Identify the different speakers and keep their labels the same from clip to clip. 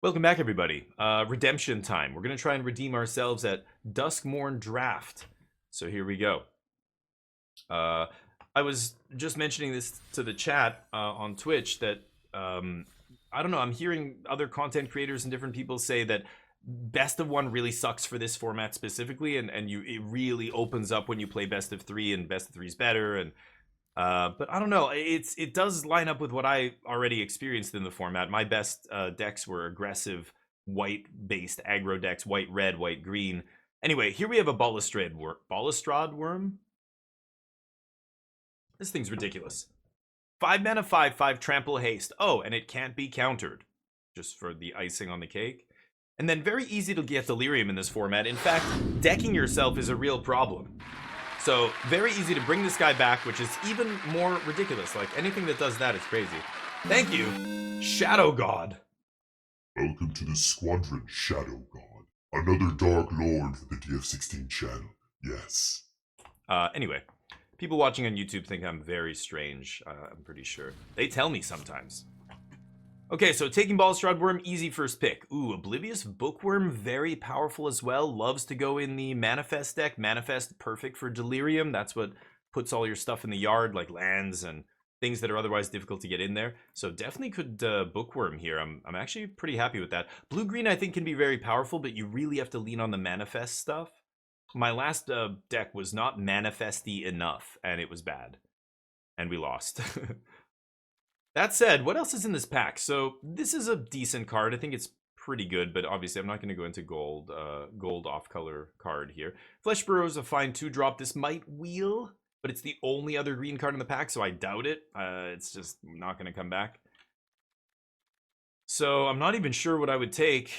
Speaker 1: Welcome back, everybody. Redemption time. We're going to try and redeem ourselves at Duskmourn Draft. So here we go. I was just mentioning this to the chat on Twitch that, I don't know, I'm hearing other content creators and different people say that best of one really sucks for this format specifically, and it really opens up when you play best of three, and best of three is better, and but I don't know. It does line up with what I already experienced in the format. My best decks were aggressive white-based aggro decks: white, red, white, green. Anyway, here we have a Balustrade worm. This thing's ridiculous. 5 mana, 5/5 trample haste. Oh, and it can't be countered. Just for the icing on the cake. And then very easy to get delirium in this format. In fact, decking yourself is a real problem. So very easy to bring this guy back, which is even more ridiculous. Like anything that does that is crazy. Thank you, Shadow God.
Speaker 2: Welcome to the Squadron, Shadow God. Another Dark Lord for the DF16 channel. Yes.
Speaker 1: Anyway, people watching on YouTube think I'm very strange. I'm pretty sure. They tell me sometimes. Okay, so taking Balustrade Worm, easy first pick. Ooh, Oblivious Bookworm, very powerful as well. Loves to go in the Manifest deck. Manifest, perfect for Delirium. That's what puts all your stuff in the yard, like lands and things that are otherwise difficult to get in there. So definitely could Bookworm here. I'm actually pretty happy with that. Blue-green, I think, can be very powerful, but you really have to lean on the Manifest stuff. My last deck was not Manifesty enough, and it was bad. And we lost. That said, what else is in this pack? So this is a decent card. I think it's pretty good, but obviously I'm not going to go into gold off-color card here. Flesh Burrow is a fine 2-drop. This might wheel, but it's the only other green card in the pack, so I doubt it. It's just not going to come back. So I'm not even sure what I would take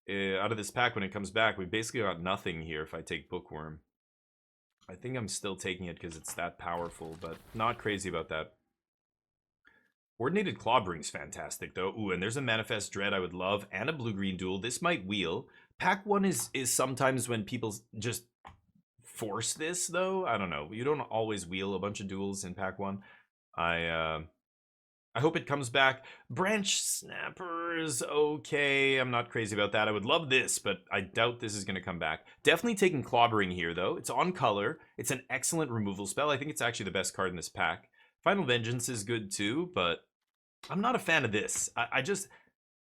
Speaker 1: out of this pack when it comes back. We basically got nothing here if I take Bookworm. I think I'm still taking it because it's that powerful, but not crazy about that. Coordinated Clawbring's fantastic, though. Ooh, and there's a Manifest Dread I would love, and a blue-green duel. This might wheel. Pack 1 is sometimes when people just force this, though. I don't know. You don't always wheel a bunch of duels in Pack 1. I hope it comes back. Branch Snapper is okay. I'm not crazy about that. I would love this, but I doubt this is going to come back. Definitely taking Clobbering here, though. It's on color. It's an excellent removal spell. I think it's actually the best card in this pack. Final Vengeance is good too, but I'm not a fan of this.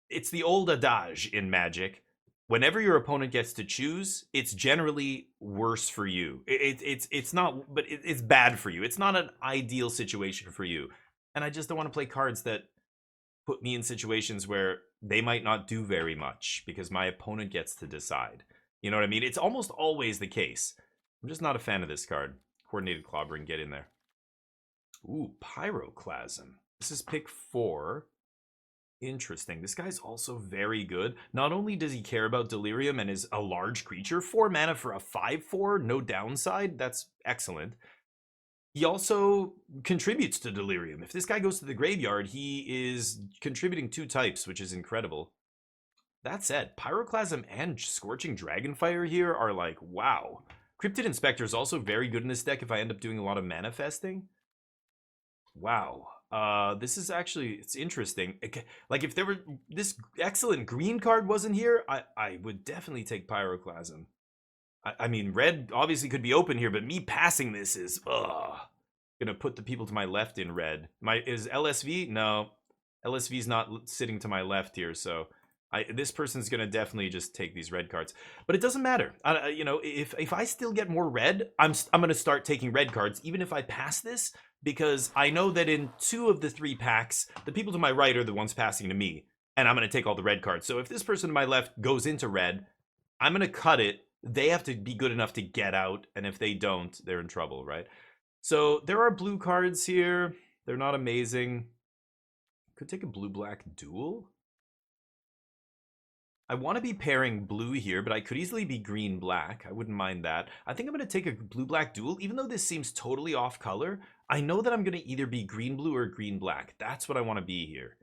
Speaker 1: It's the old adage in Magic. Whenever your opponent gets to choose, it's generally worse for you. It's not, but it's bad for you. It's not an ideal situation for you. And I just don't want to play cards that put me in situations where they might not do very much because my opponent gets to decide. You know what I mean? It's almost always the case. I'm just not a fan of this card. Coordinated Clobbering, get in there. Ooh, Pyroclasm. This is pick 4. Interesting. This guy's also very good. Not only does he care about Delirium and is a large creature, 4 mana for a 5/4, no downside. That's excellent. He also contributes to Delirium. If this guy goes to the graveyard, he is contributing 2 types, which is incredible. That said, Pyroclasm and Scorching Dragonfire here are like, wow. Cryptid Inspector is also very good in this deck if I end up doing a lot of manifesting. Wow. This is actually, it's interesting. Like if there were, this excellent green card wasn't here, I would definitely take Pyroclasm. I mean, red obviously could be open here, but me passing this is, gonna put the people to my left in red. Is LSV? No. LSV's not sitting to my left here, so this person's gonna definitely just take these red cards. But it doesn't matter. You know, if I still get more red, I'm gonna start taking red cards, even if I pass this, because I know that in 2 of the 3 packs, the people to my right are the ones passing to me, and I'm gonna take all the red cards. So if this person to my left goes into red, I'm gonna cut it. They have to be good enough to get out, and if they don't, they're in trouble, right? So there are blue cards here. They're not amazing. Could take a blue-black duel. I want to be pairing blue here, but I could easily be green-black. I wouldn't mind that. I think I'm going to take a blue-black duel. Even though this seems totally off color, I know that I'm going to either be green-blue or green-black. That's what I want to be here.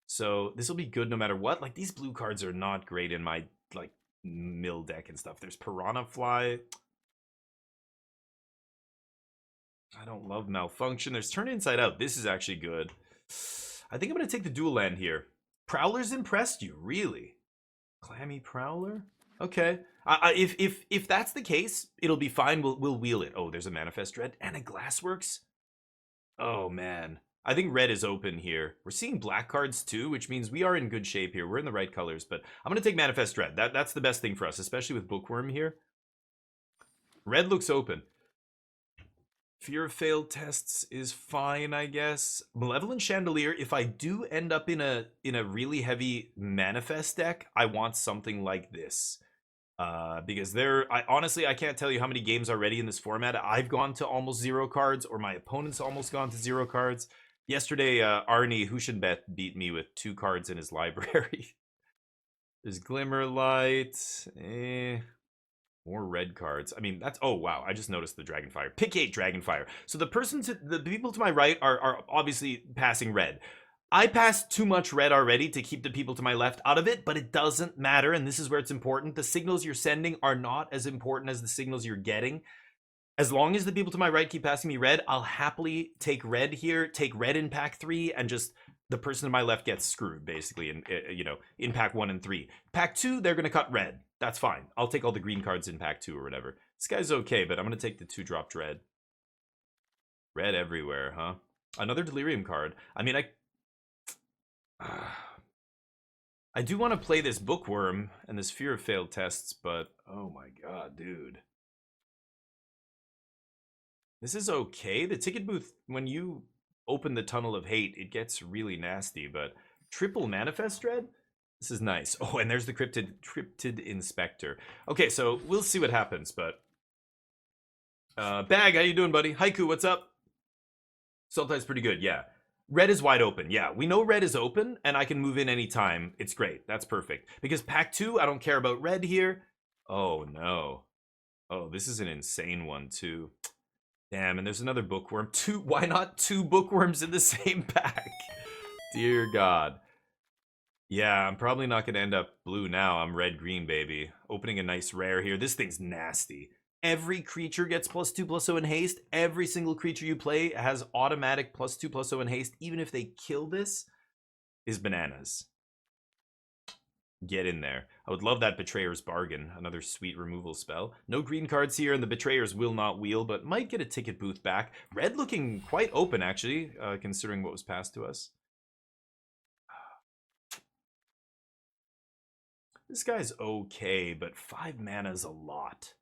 Speaker 1: So this will be good no matter what. Like, these blue cards are not great in my, like, mill deck and stuff. There's Piranha Fly. I don't love Malfunction. There's Turn Inside Out. This is actually good. I think I'm going to take the dual land here. Prowler's impressed you, really? Clammy Prowler? Okay. If that's the case, it'll be fine. We'll wheel it. Oh, there's a Manifest Red and a Glassworks. Oh man. I think red is open here. We're seeing black cards too, which means we are in good shape here. We're in the right colors, but I'm gonna take Manifest Red. That's the best thing for us, especially with Bookworm here. Red looks open. Fear of failed tests is fine, I guess. Malevolent Chandelier, if I do end up in a really heavy manifest deck, I want something like this. Because honestly, I can't tell you how many games already in this format I've gone to almost 0 cards, or my opponent's almost gone to 0 cards. Yesterday, Arnie Hushenbeth beat me with 2 cards in his library. There's Glimmerlight. More red cards. I mean, that's... Oh, wow. I just noticed the Dragonfire. Pick 8 Dragonfire. So the people to my right are obviously passing red. I passed too much red already to keep the people to my left out of it, but it doesn't matter, and this is where it's important. The signals you're sending are not as important as the signals you're getting. As long as the people to my right keep passing me red, I'll happily take red here, take red in pack 3, and just the person to my left gets screwed, basically, in pack 1 and 3. Pack 2, they're going to cut red. That's fine. I'll take all the green cards in pack 2 or whatever. This guy's okay, but I'm going to take the 2-drop red. Red everywhere, huh? Another Delirium card. I mean, I do want to play this Bookworm and this Fear of Failed Tests, but oh my god, dude. This is okay. The ticket booth, when you open the Tunnel of Hate, it gets really nasty, but triple Manifest Dread? This is nice. Oh, and there's the Cryptid Inspector. Okay, so we'll see what happens, but... Bag, how you doing, buddy? Haiku, what's up? Sultai's pretty good, yeah. Red is wide open. Yeah, we know red is open, and I can move in anytime. It's great. That's perfect. Because pack 2, I don't care about red here. Oh, no. Oh, this is an insane one, too. Damn, and there's another Bookworm. Why not 2 Bookworms in the same pack? Dear God. Yeah, I'm probably not going to end up blue now. I'm red-green, baby. Opening a nice rare here. This thing's nasty. Every creature gets +2/+0 in haste. Every single creature you play has automatic +2/+0 in haste. Even if they kill this, is bananas. Get in there. I would love that Betrayer's Bargain. Another sweet removal spell. No green cards here, and the Betrayers will not wheel, but might get a ticket booth back. Red looking quite open, actually, considering what was passed to us. This guy's okay, but 5 mana's a lot.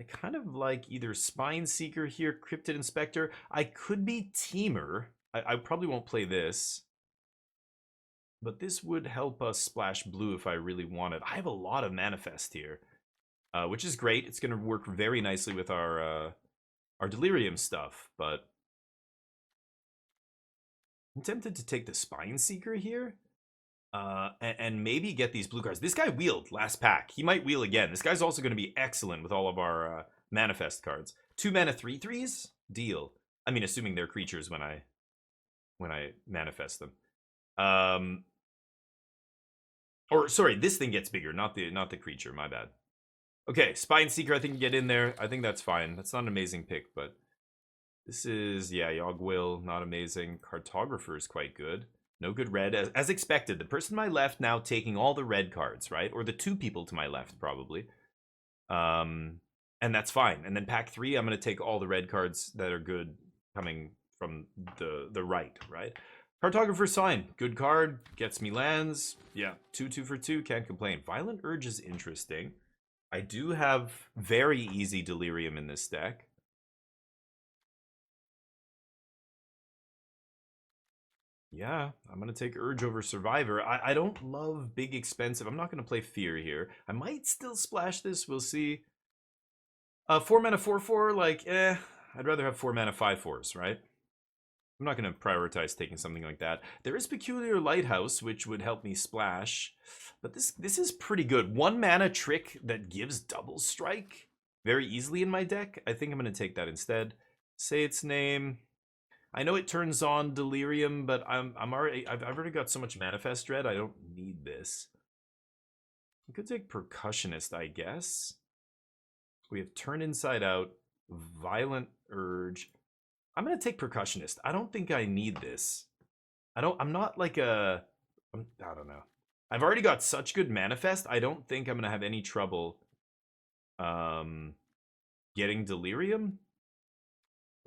Speaker 1: I kind of like either Spine Seeker here, Cryptid Inspector. I could be Teamer. I probably won't play this. But this would help us splash blue if I really wanted. I have a lot of Manifest here, which is great. It's going to work very nicely with our Delirium stuff, but... I'm tempted to take the Spine Seeker here. And maybe get these blue cards. This guy wheeled last pack. He might wheel again. This guy's also going to be excellent with all of our Manifest cards. 2 mana 3/3s? Deal. I mean, assuming they're creatures when I manifest them. Or sorry, this thing gets bigger, not the creature. My bad. Okay, Spine Seeker. I think can get in there. I think that's fine. That's not an amazing pick, but this is Yogg-Will, not amazing. Cartographer is quite good. No good red, as expected. The person to my left now taking all the red cards, right? Or the 2 people to my left, probably. And that's fine. And then pack 3, I'm going to take all the red cards that are good coming from the right, right? Cartographer's fine. Good card. Gets me lands. Yeah, 2/2 for 2. Can't complain. Violent Urge is interesting. I do have very easy Delirium in this deck. Yeah, I'm going to take Urge over Survivor. I don't love big expensive. I'm not going to play Fear here. I might still splash this. We'll see. 4 mana 4/4, like, I'd rather have 4 mana 5/4s, right? I'm not going to prioritize taking something like that. There is Peculiar Lighthouse, which would help me splash. But this is pretty good. 1 mana trick that gives double strike very easily in my deck. I think I'm going to take that instead. Say its name. I know it turns on Delirium, but I've already got so much Manifest Dread, I don't need this. I could take Percussionist, I guess. We have Turn Inside Out, Violent Urge. I'm gonna take Percussionist. I don't think I need this. I'm not like a I don't know. I've already got such good manifest. I don't think I'm gonna have any trouble getting delirium.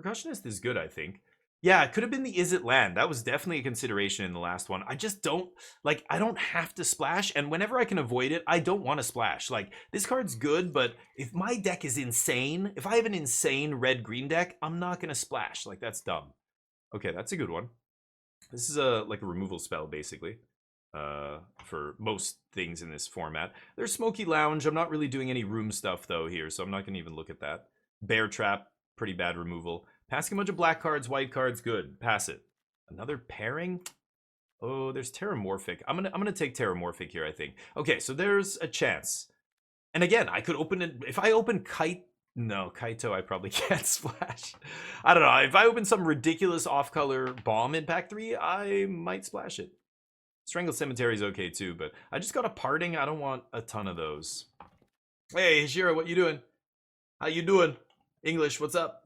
Speaker 1: Percussionist is good, I think. Yeah, it could have been the Is It Land. That was definitely a consideration in the last one. I just don't, like, I don't have to splash, and whenever I can avoid it, I don't want to splash. Like, this card's good, but if my deck is insane, if I have an insane red-green deck, I'm not going to splash. Like, that's dumb. Okay, that's a good one. This is like a removal spell, basically, for most things in this format. There's Smoky Lounge. I'm not really doing any room stuff, though, here, so I'm not going to even look at that. Bear Trap, pretty bad removal. Passing a bunch of black cards, white cards, good. Pass it. Another pairing? Oh, there's Terramorphic. I'm gonna take Terramorphic here, I think. Okay, so there's a chance. And again, I could open it. If I open Kite, no, Kaito, I probably can't splash. I don't know. If I open some ridiculous off-color bomb in pack 3, I might splash it. Strangled Cemetery is okay too, but I just got a Parting. I don't want a ton of those. Hey, Hishira, what you doing? How you doing? English, what's up?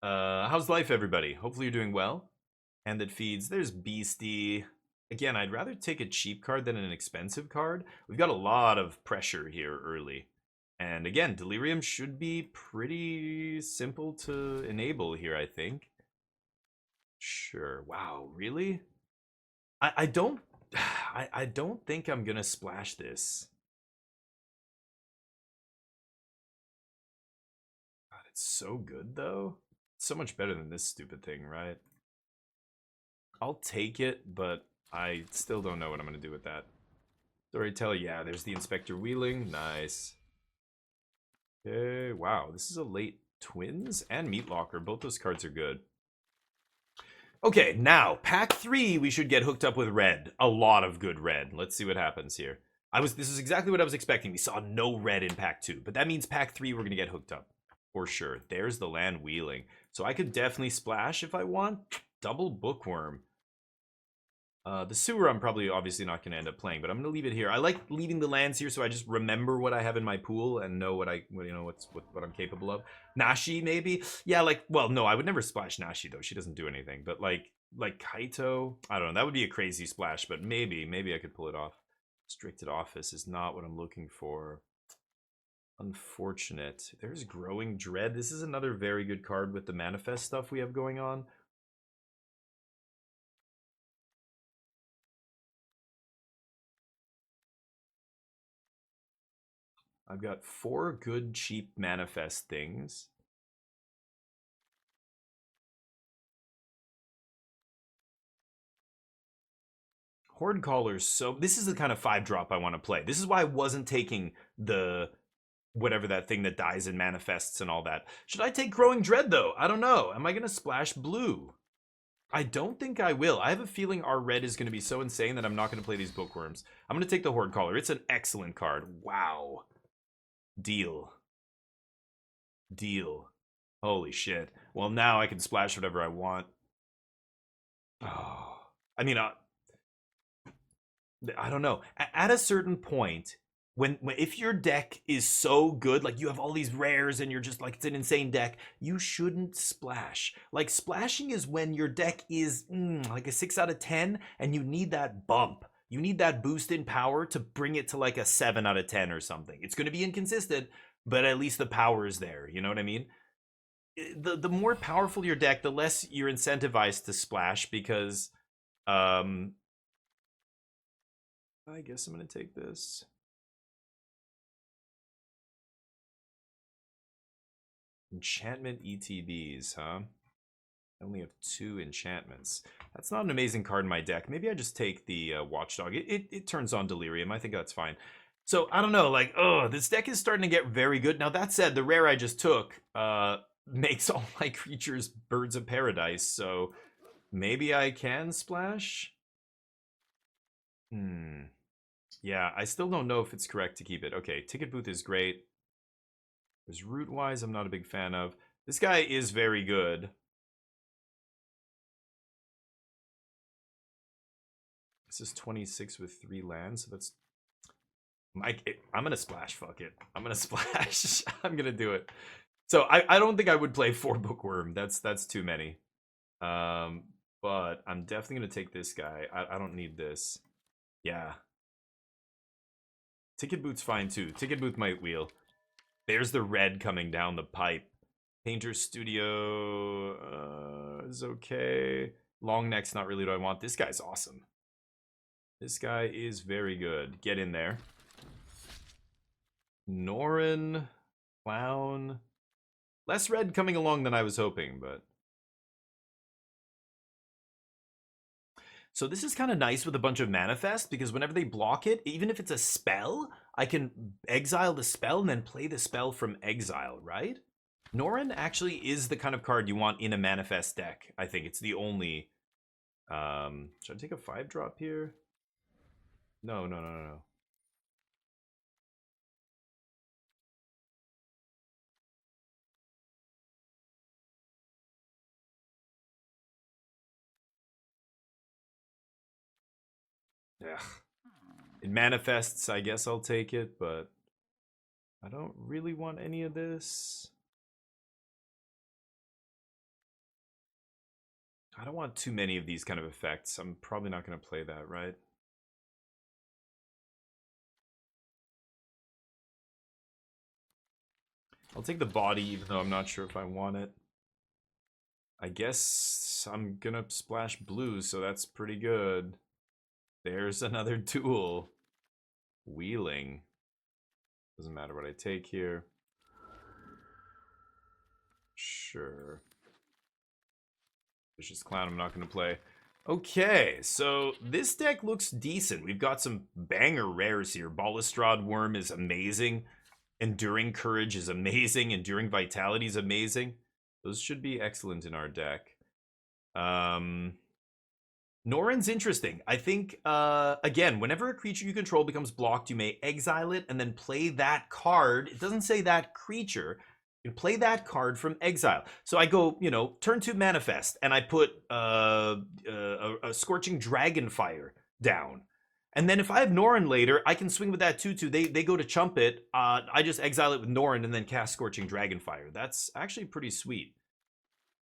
Speaker 1: How's life, everybody? Hopefully you're doing well. And that feeds. There's Beastie. Again, I'd rather take a cheap card than an expensive card. We've got a lot of pressure here early. And again, Delirium should be pretty simple to enable here, I think. Sure. Wow, really? I don't I don't think I'm gonna splash this. God, it's so good though. It's so much better than this stupid thing, right? I'll take it, but I still don't know what I'm gonna do with that. Storyteller, yeah, there's the Inspector Wheeling. Nice. Okay, wow, this is a late Twins and Meat Locker. Both those cards are good. Okay, now, pack 3, we should get hooked up with red. A lot of good red. Let's see what happens here. This is exactly what I was expecting. We saw no red in pack 2, but that means pack 3 we're gonna get hooked up. For sure. There's the land Wheeling. So I could definitely splash if I want. Double Bookworm. The Sewer I'm probably obviously not going to end up playing, but I'm going to leave it here. I like leaving the lands here so I just remember what I have in my pool and know what I'm capable of. Nashi maybe? Yeah, like, well, no, I would never splash Nashi though. She doesn't do anything. But like Kaito, I don't know. That would be a crazy splash, but maybe I could pull it off. Restricted Office is not what I'm looking for. Unfortunate. There's Growing Dread. This is another very good card with the manifest stuff we have going on. I've got 4 good, cheap manifest things. Horde Callers, so this is the kind of 5-drop I want to play. This is why I wasn't taking the whatever that thing that dies in manifests and all that. Should I take Growing Dread, though? I don't know. Am I going to splash blue? I don't think I will. I have a feeling our red is going to be so insane that I'm not going to play these Bookworms. I'm going to take the Horde Caller. It's an excellent card. Wow. Deal. Deal. Holy shit. Well, now I can splash whatever I want. Oh. I mean, I don't know. At a certain point, when if your deck is so good, like you have all these rares and you're just like it's an insane deck, you shouldn't splash. Like splashing is when your deck is like a 6 out of 10 and you need that bump. You need that boost in power to bring it to like a 7 out of 10 or something. It's going to be inconsistent, but at least the power is there. You know what I mean? The more powerful your deck, the less you're incentivized to splash because I guess I'm going to take this. Enchantment ETBs, huh? I only have 2 enchantments. That's not an amazing card in my deck. Maybe I just take the Watchdog. It turns on Delirium. I think that's fine. So, I don't know. Like, this deck is starting to get very good. Now, that said, the rare I just took makes all my creatures Birds of Paradise. So, maybe I can splash? Yeah, I still don't know if it's correct to keep it. Okay, Ticket Booth is great. There's Root-wise I'm not a big fan of. This guy is very good. This is 26 with 3 lands, so that's... I'm gonna splash, fuck it. I'm gonna splash. I'm gonna do it. So I don't think I would play 4 Bookworm. That's too many. But I'm definitely going to take this guy. I don't need this. Yeah. Ticket Boot's fine too. Ticket Boot might wheel. There's the red coming down the pipe. Painter Studio is okay. Long neck's not really what I want. This guy's awesome. This guy is very good. Get in there. Norin. Clown. Less red coming along than I was hoping, but... So this is kind of nice with a bunch of manifest, because whenever they block it, even if it's a spell, I can exile the spell and then play the spell from exile, right? Norin actually is the kind of card you want in a manifest deck. I think it's the only... should I take a 5-drop here? No. Ugh. It manifests, I guess I'll take it, but I don't really want any of this. I don't want too many of these kind of effects. I'm probably not going to play that, right? I'll take the body, even though I'm not sure if I want it. I guess I'm going to splash blue, so that's pretty good. There's another duel. Wheeling. Doesn't matter what I take here. Sure. Vicious Clown I'm not going to play. Okay, so this deck looks decent. We've got some banger rares here. Balustrade Worm is amazing. Enduring Courage is amazing. Enduring Vitality is amazing. Those should be excellent in our deck. Norin's interesting. I think, again, whenever a creature you control becomes blocked, you may exile it and then play that card. It doesn't say that creature. You play that card from exile. So I go, turn 2 manifest, and I put a Scorching Dragonfire down. And then if I have Norin later, I can swing with that 2/2. They go to chump it. I just exile it with Norin and then cast Scorching Dragonfire. That's actually pretty sweet.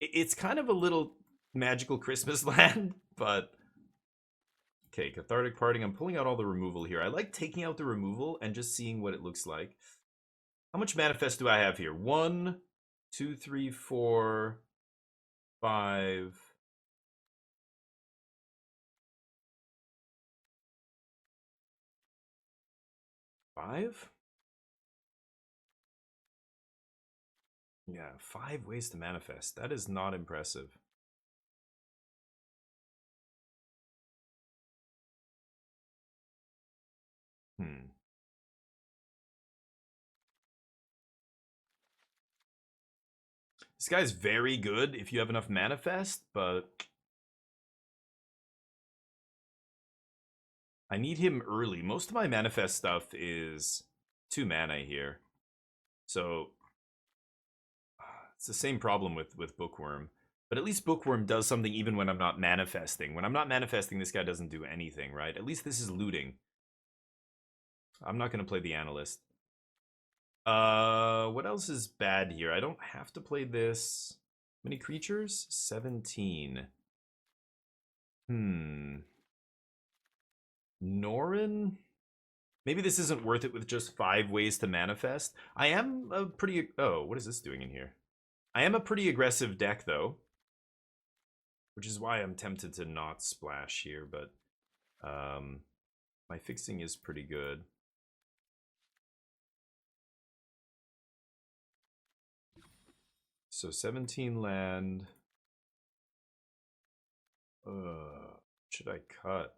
Speaker 1: It's kind of a little magical Christmas land, but... Okay, Cathartic Parting. I'm pulling out all the removal here. I like taking out the removal and just seeing what it looks like. How much manifest do I have here? 1, 2, 3, 4, 5. 5? Yeah, 5 ways to manifest. That is not impressive. This guy's very good if you have enough manifest, but I need him early. Most of my manifest stuff is 2 mana here. So it's the same problem with Bookworm. But at least Bookworm does something even when I'm not manifesting. When I'm not manifesting, this guy doesn't do anything, right? At least this is looting. I'm not going to play the Analyst. What else is bad here? I don't have to play this. How many creatures? 17. Norin? Maybe this isn't worth it with just 5 ways to manifest. I am a pretty... Oh, what is this doing in here? I am a pretty aggressive deck, though. Which is why I'm tempted to not splash here, but... my fixing is pretty good. So 17 land. Should I cut?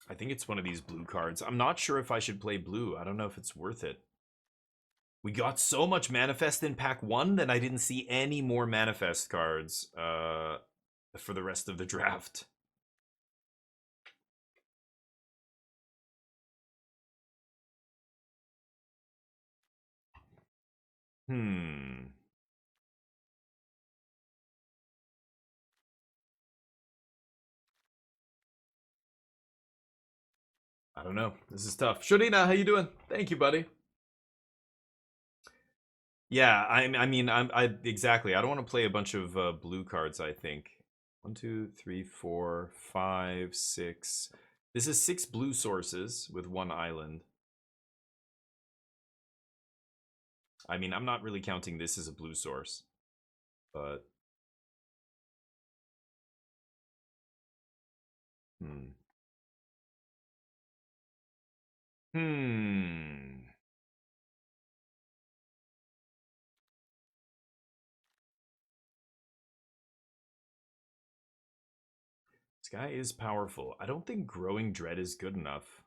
Speaker 1: I think it's one of these blue cards. I'm not sure if I should play blue. I don't know if it's worth it. We got so much manifest in pack 1 that I didn't see any more manifest cards for the rest of the draft. I don't know. This is tough. Shodina, how you doing? Thank you, buddy. Yeah, I mean, exactly. I don't want to play a bunch of blue cards, I think. 1, 2, 3, 4, 5, 6. This is 6 blue sources with 1 island. I mean, I'm not really counting this as a blue source, but hmm. Hmm. This guy is powerful. I don't think Growing Dread is good enough.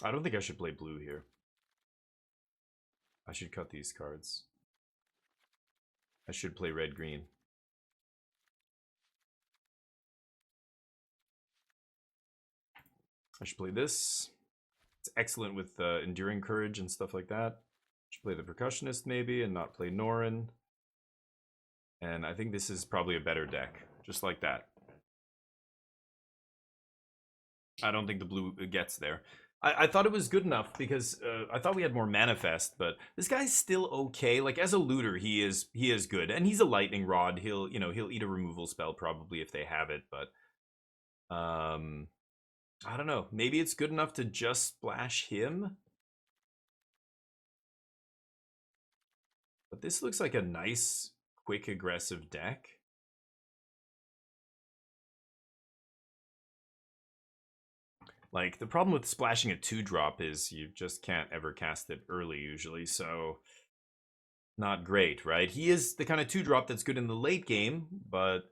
Speaker 1: I don't think I should play blue here. I should cut these cards. I should play red-green. I should play this. It's excellent with Enduring Courage and stuff like that. I should play the Percussionist maybe and not play Norin. And I think this is probably a better deck. Just like that. I don't think the blue gets there. I thought it was good enough because I thought we had more manifest, but this guy's still okay. Like as a looter, he is good, and he's a lightning rod. He'll eat a removal spell probably if they have it, but I don't know. Maybe it's good enough to just splash him. But this looks like a nice, quick, aggressive deck. Like, the problem with splashing a 2-drop is you just can't ever cast it early, usually, so... Not great, right? He is the kind of 2-drop that's good in the late game, but...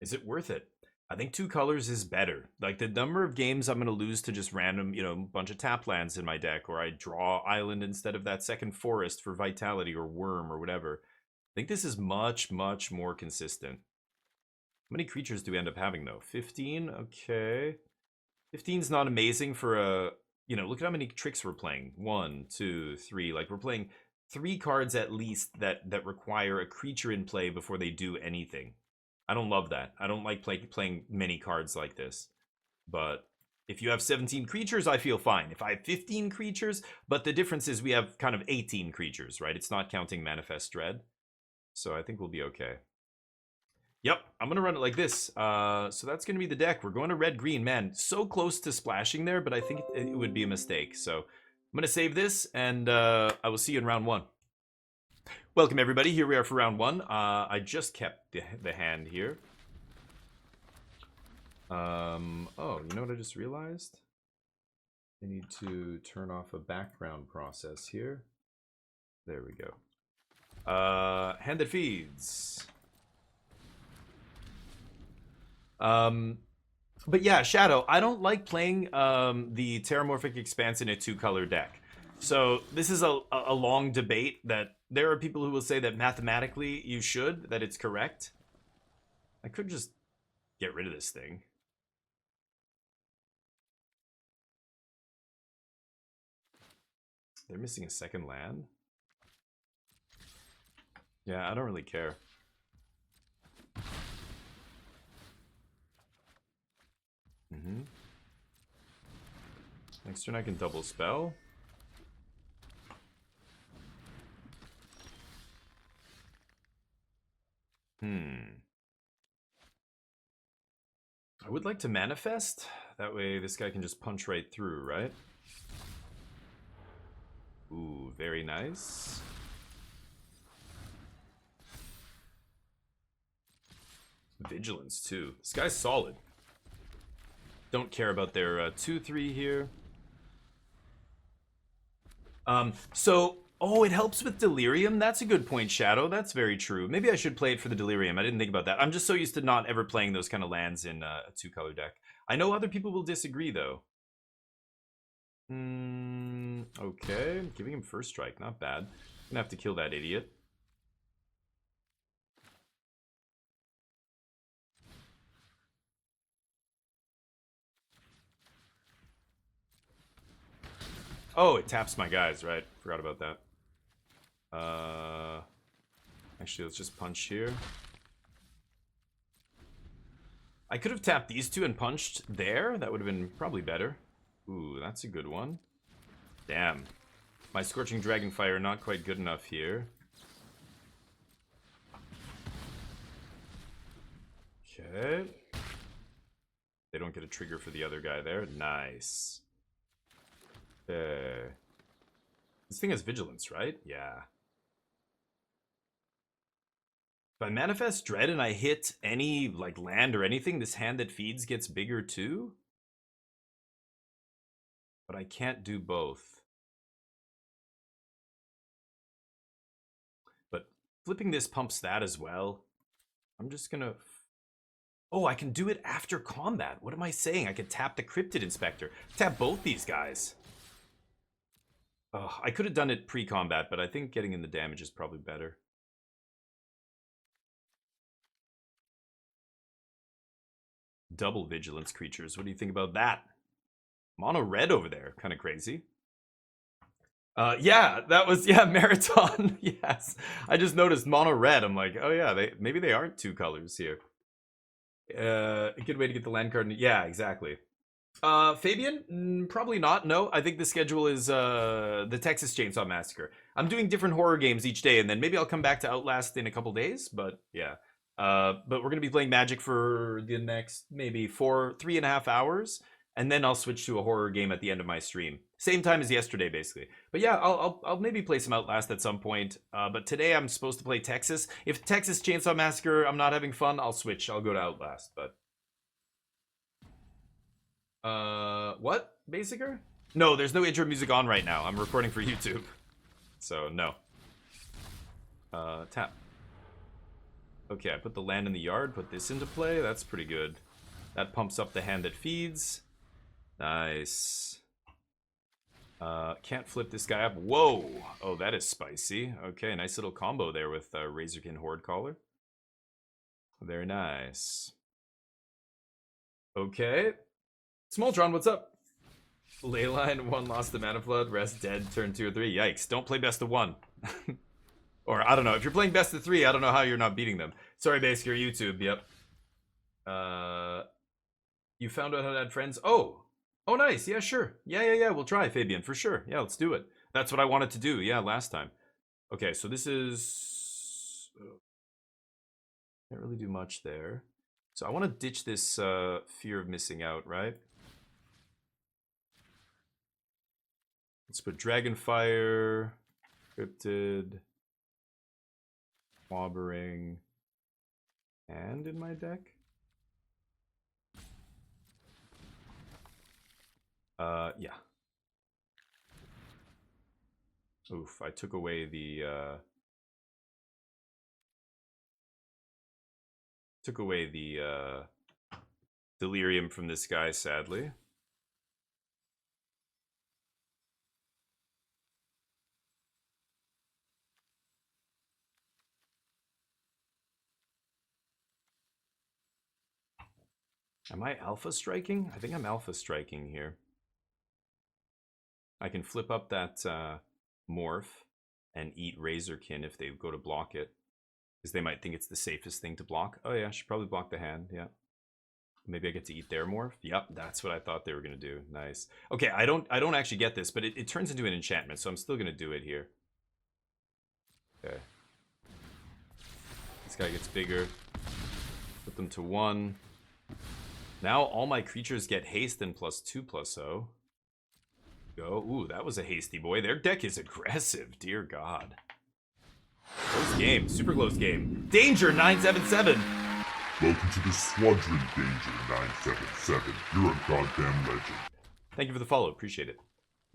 Speaker 1: Is it worth it? I think 2 colors is better. Like, the number of games I'm going to lose to just random, bunch of tap lands in my deck, or I draw island instead of that second forest for vitality or worm or whatever. I think this is much, much more consistent. How many creatures do we end up having, though? 15? Okay. 15's not amazing for a... look at how many tricks we're playing. 1, 2, 3. Like, we're playing 3 cards at least that require a creature in play before they do anything. I don't love that. I don't like playing many cards like this. But if you have 17 creatures, I feel fine. If I have 15 creatures, but the difference is we have kind of 18 creatures, right? It's not counting Manifest Dread. So I think we'll be okay. Yep, I'm going to run it like this. So that's going to be the deck. We're going to red-green. Man, so close to splashing there, but I think it would be a mistake. So I'm going to save this, and I will see you in round 1. Welcome, everybody. Here we are for round 1. I just kept the hand here. Oh, you know what I just realized? I need to turn off a background process here. There we go. Hand that feeds. But yeah, Shadow, I don't like playing the Terramorphic Expanse in a 2-color deck. So this is a long debate that there are people who will say that mathematically you should, that it's correct. I could just get rid of this thing. They're missing a second land. Yeah, I don't really care. Next turn I can double spell. I would like to manifest. That way this guy can just punch right through, right? Ooh, very nice. Vigilance, too. This guy's solid. Don't care about their 2-3 here. Oh, it helps with Delirium? That's a good point, Shadow. That's very true. Maybe I should play it for the Delirium. I didn't think about that. I'm just so used to not ever playing those kind of lands in a 2-color deck. I know other people will disagree, though. Okay. Giving him first strike. Not bad. Gonna have to kill that idiot. Oh, it taps my guys, right? Forgot about that. Actually, let's just punch here. I could have tapped these two and punched there. That would have been probably better. Ooh, that's a good one. Damn. My Scorching Dragonfire not quite good enough here. Okay. They don't get a trigger for the other guy there. Nice. This thing has vigilance, right? Yeah. If I manifest Dread and I hit any, like, land or anything, this hand that feeds gets bigger too? But I can't do both. But flipping this pumps that as well. I'm just gonna... Oh, I can do it after combat. What am I saying? I could tap the Cryptid Inspector. Tap both these guys. Oh, I could have done it pre-combat, but I think getting in the damage is probably better. Double vigilance creatures. What do you think about that? Mono red over there. Kind of crazy. Yeah, that was, yeah, Marathon. Yes. I just noticed mono red. I'm like, oh yeah, maybe they aren't two colors here. A good way to get the land card. Yeah, exactly. Fabian? Probably not. No, I think the schedule is the Texas Chainsaw Massacre. I'm doing different horror games each day, and then maybe I'll come back to Outlast in a couple days, but yeah. But we're gonna be playing Magic for the next maybe 3.5 hours, and then I'll switch to a horror game at the end of my stream. Same time as yesterday, basically. But yeah, I'll maybe play some Outlast at some point. But today I'm supposed to play Texas. If Texas Chainsaw Massacre I'm not having fun, I'll switch. I'll go to Outlast. But what? Basicer? No, there's no intro music on right now. I'm recording for YouTube, so no. Tap. Okay, I put the land in the yard, put this into play. That's pretty good. That pumps up the hand that feeds. Nice. Can't flip this guy up. Whoa! Oh, that is spicy. Okay, nice little combo there with Razorkin Horde Caller. Very nice. Okay. Smoltron, what's up? Leyline 1 lost to Mana Flood, rest dead, turn 2 or 3. Yikes, don't play best of 1. Or, I don't know, if you're playing best of 3, I don't know how you're not beating them. Sorry, Basker, YouTube, yep. You found out how to add friends? Oh, nice, yeah, sure. Yeah, we'll try, Fabian, for sure. Yeah, let's do it. That's what I wanted to do, yeah, last time. Okay, so this is... Can't really do much there. So I want to ditch this fear of missing out, right? Let's put Dragonfire, Cryptid, Wobbering, and in my deck. Yeah. Oof, I took away the delirium from this guy, sadly. Am I alpha striking? I think I'm alpha striking here. I can flip up that morph and eat Razorkin if they go to block it, because they might think it's the safest thing to block. Oh yeah, I should probably block the hand. Yeah. Maybe I get to eat their morph. Yep, that's what I thought they were gonna do. Nice. Okay, I don't actually get this, but it turns into an enchantment, so I'm still gonna do it here. Okay. This guy gets bigger. Put them to 1. Now all my creatures get haste and +2/+0. Go. Ooh, that was a hasty boy. Their deck is aggressive. Dear God. Close game. Super close game. Danger 977.
Speaker 2: Welcome to the Squadron, Danger 977. You're a goddamn legend.
Speaker 1: Thank you for the follow. Appreciate it.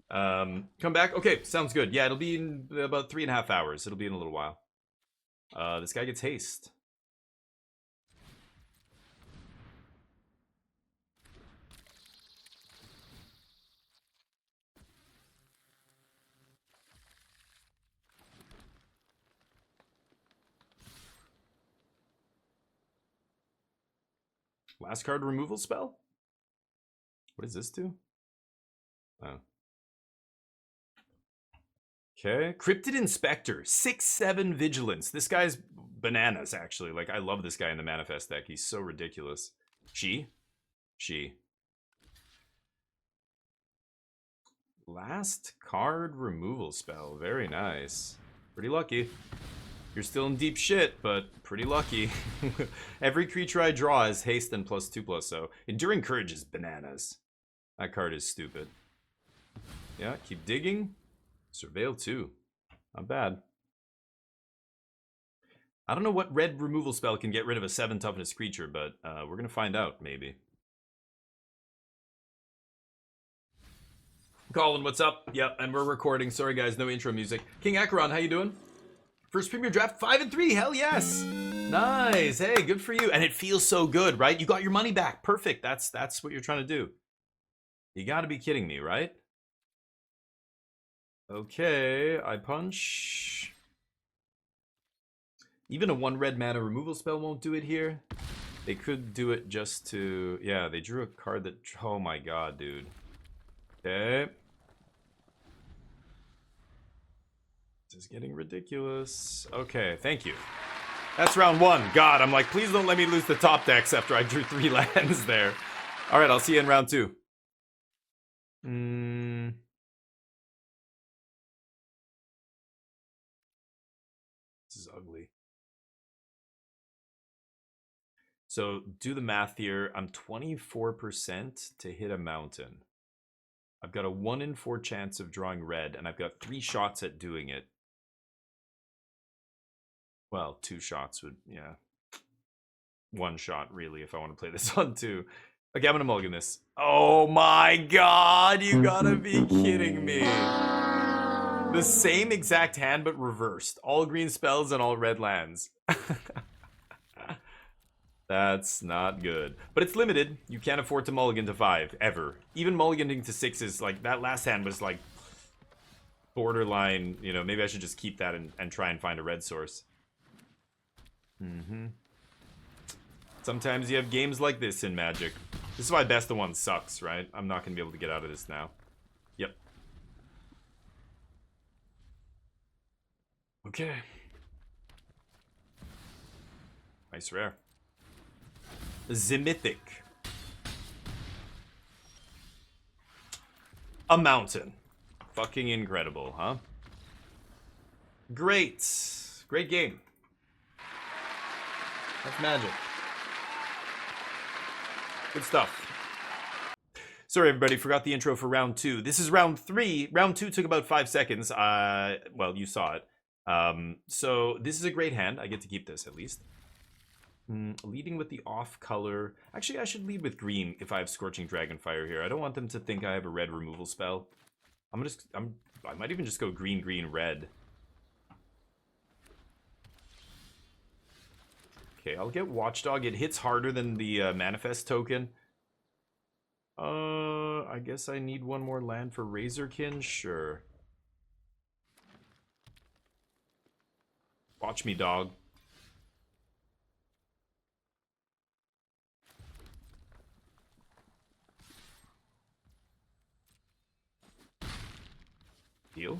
Speaker 1: Come back. Okay, sounds good. Yeah, it'll be in about 3.5 hours. It'll be in a little while. This guy gets haste. Last card removal spell? What does this do? Oh. Okay. Cryptid Inspector. 6/7 Vigilance. This guy's bananas, actually. Like, I love this guy in the Manifest deck. He's so ridiculous. She. Last card removal spell. Very nice. Pretty lucky. You're still in deep shit, but pretty lucky. Every creature I draw is haste and +2/+, so Enduring Courage is bananas. That card is stupid. Yeah, keep digging. Surveil 2. Not bad. I don't know what red removal spell can get rid of a 7 toughness creature, but we're gonna find out, maybe. Colin, what's up? Yep, and we're recording. Sorry guys, no intro music. King Acheron, how you doing? First Premier Draft, 5-3, hell yes! Nice, hey, good for you. And it feels so good, right? You got your money back, perfect. That's what you're trying to do. You gotta be kidding me, right? Okay, I punch. Even a 1 red mana removal spell won't do it here. They could do it just to... Yeah, they drew a card that... Oh my god, dude. Okay. This is getting ridiculous. Okay, thank you. That's round 1. God, I'm like, please don't let me lose the top decks after I drew 3 lands there. Alright, I'll see you in round 2. This is ugly. So, do the math here. I'm 24% to hit a mountain. I've got a 1 in 4 chance of drawing red, and I've got 3 shots at doing it. Well, 2 shots would, yeah. 1 shot, really, if I want to play this on 2. Okay, I'm gonna mulligan this. Oh my god, you gotta be kidding me. The same exact hand, but reversed. All green spells and all red lands. That's not good. But it's limited. You can't afford to mulligan to 5, ever. Even mulliganing to 6 is like, that last hand was like borderline, you know, maybe I should just keep that and try and find a red source. Sometimes you have games like this in Magic. This is why Best of 1 sucks, right? I'm not going to be able to get out of this now. Yep. Okay. Nice rare. Zymithic. A mountain. Fucking incredible, huh? Great. Great game. That's Magic. Good stuff. Sorry, everybody, forgot the intro for round 2. This is round 3. Round 2 took about 5 seconds. Well, you saw it. So this is a great hand. I get to keep this, at least. Leading with the off color. Actually, I should lead with green if I have Scorching Dragonfire here. I don't want them to think I have a red removal spell. I might even just go green, green, red. Okay, I'll get Watchdog. It hits harder than the Manifest token. I guess I need 1 more land for Razorkin? Sure. Watch me, dog. Deal.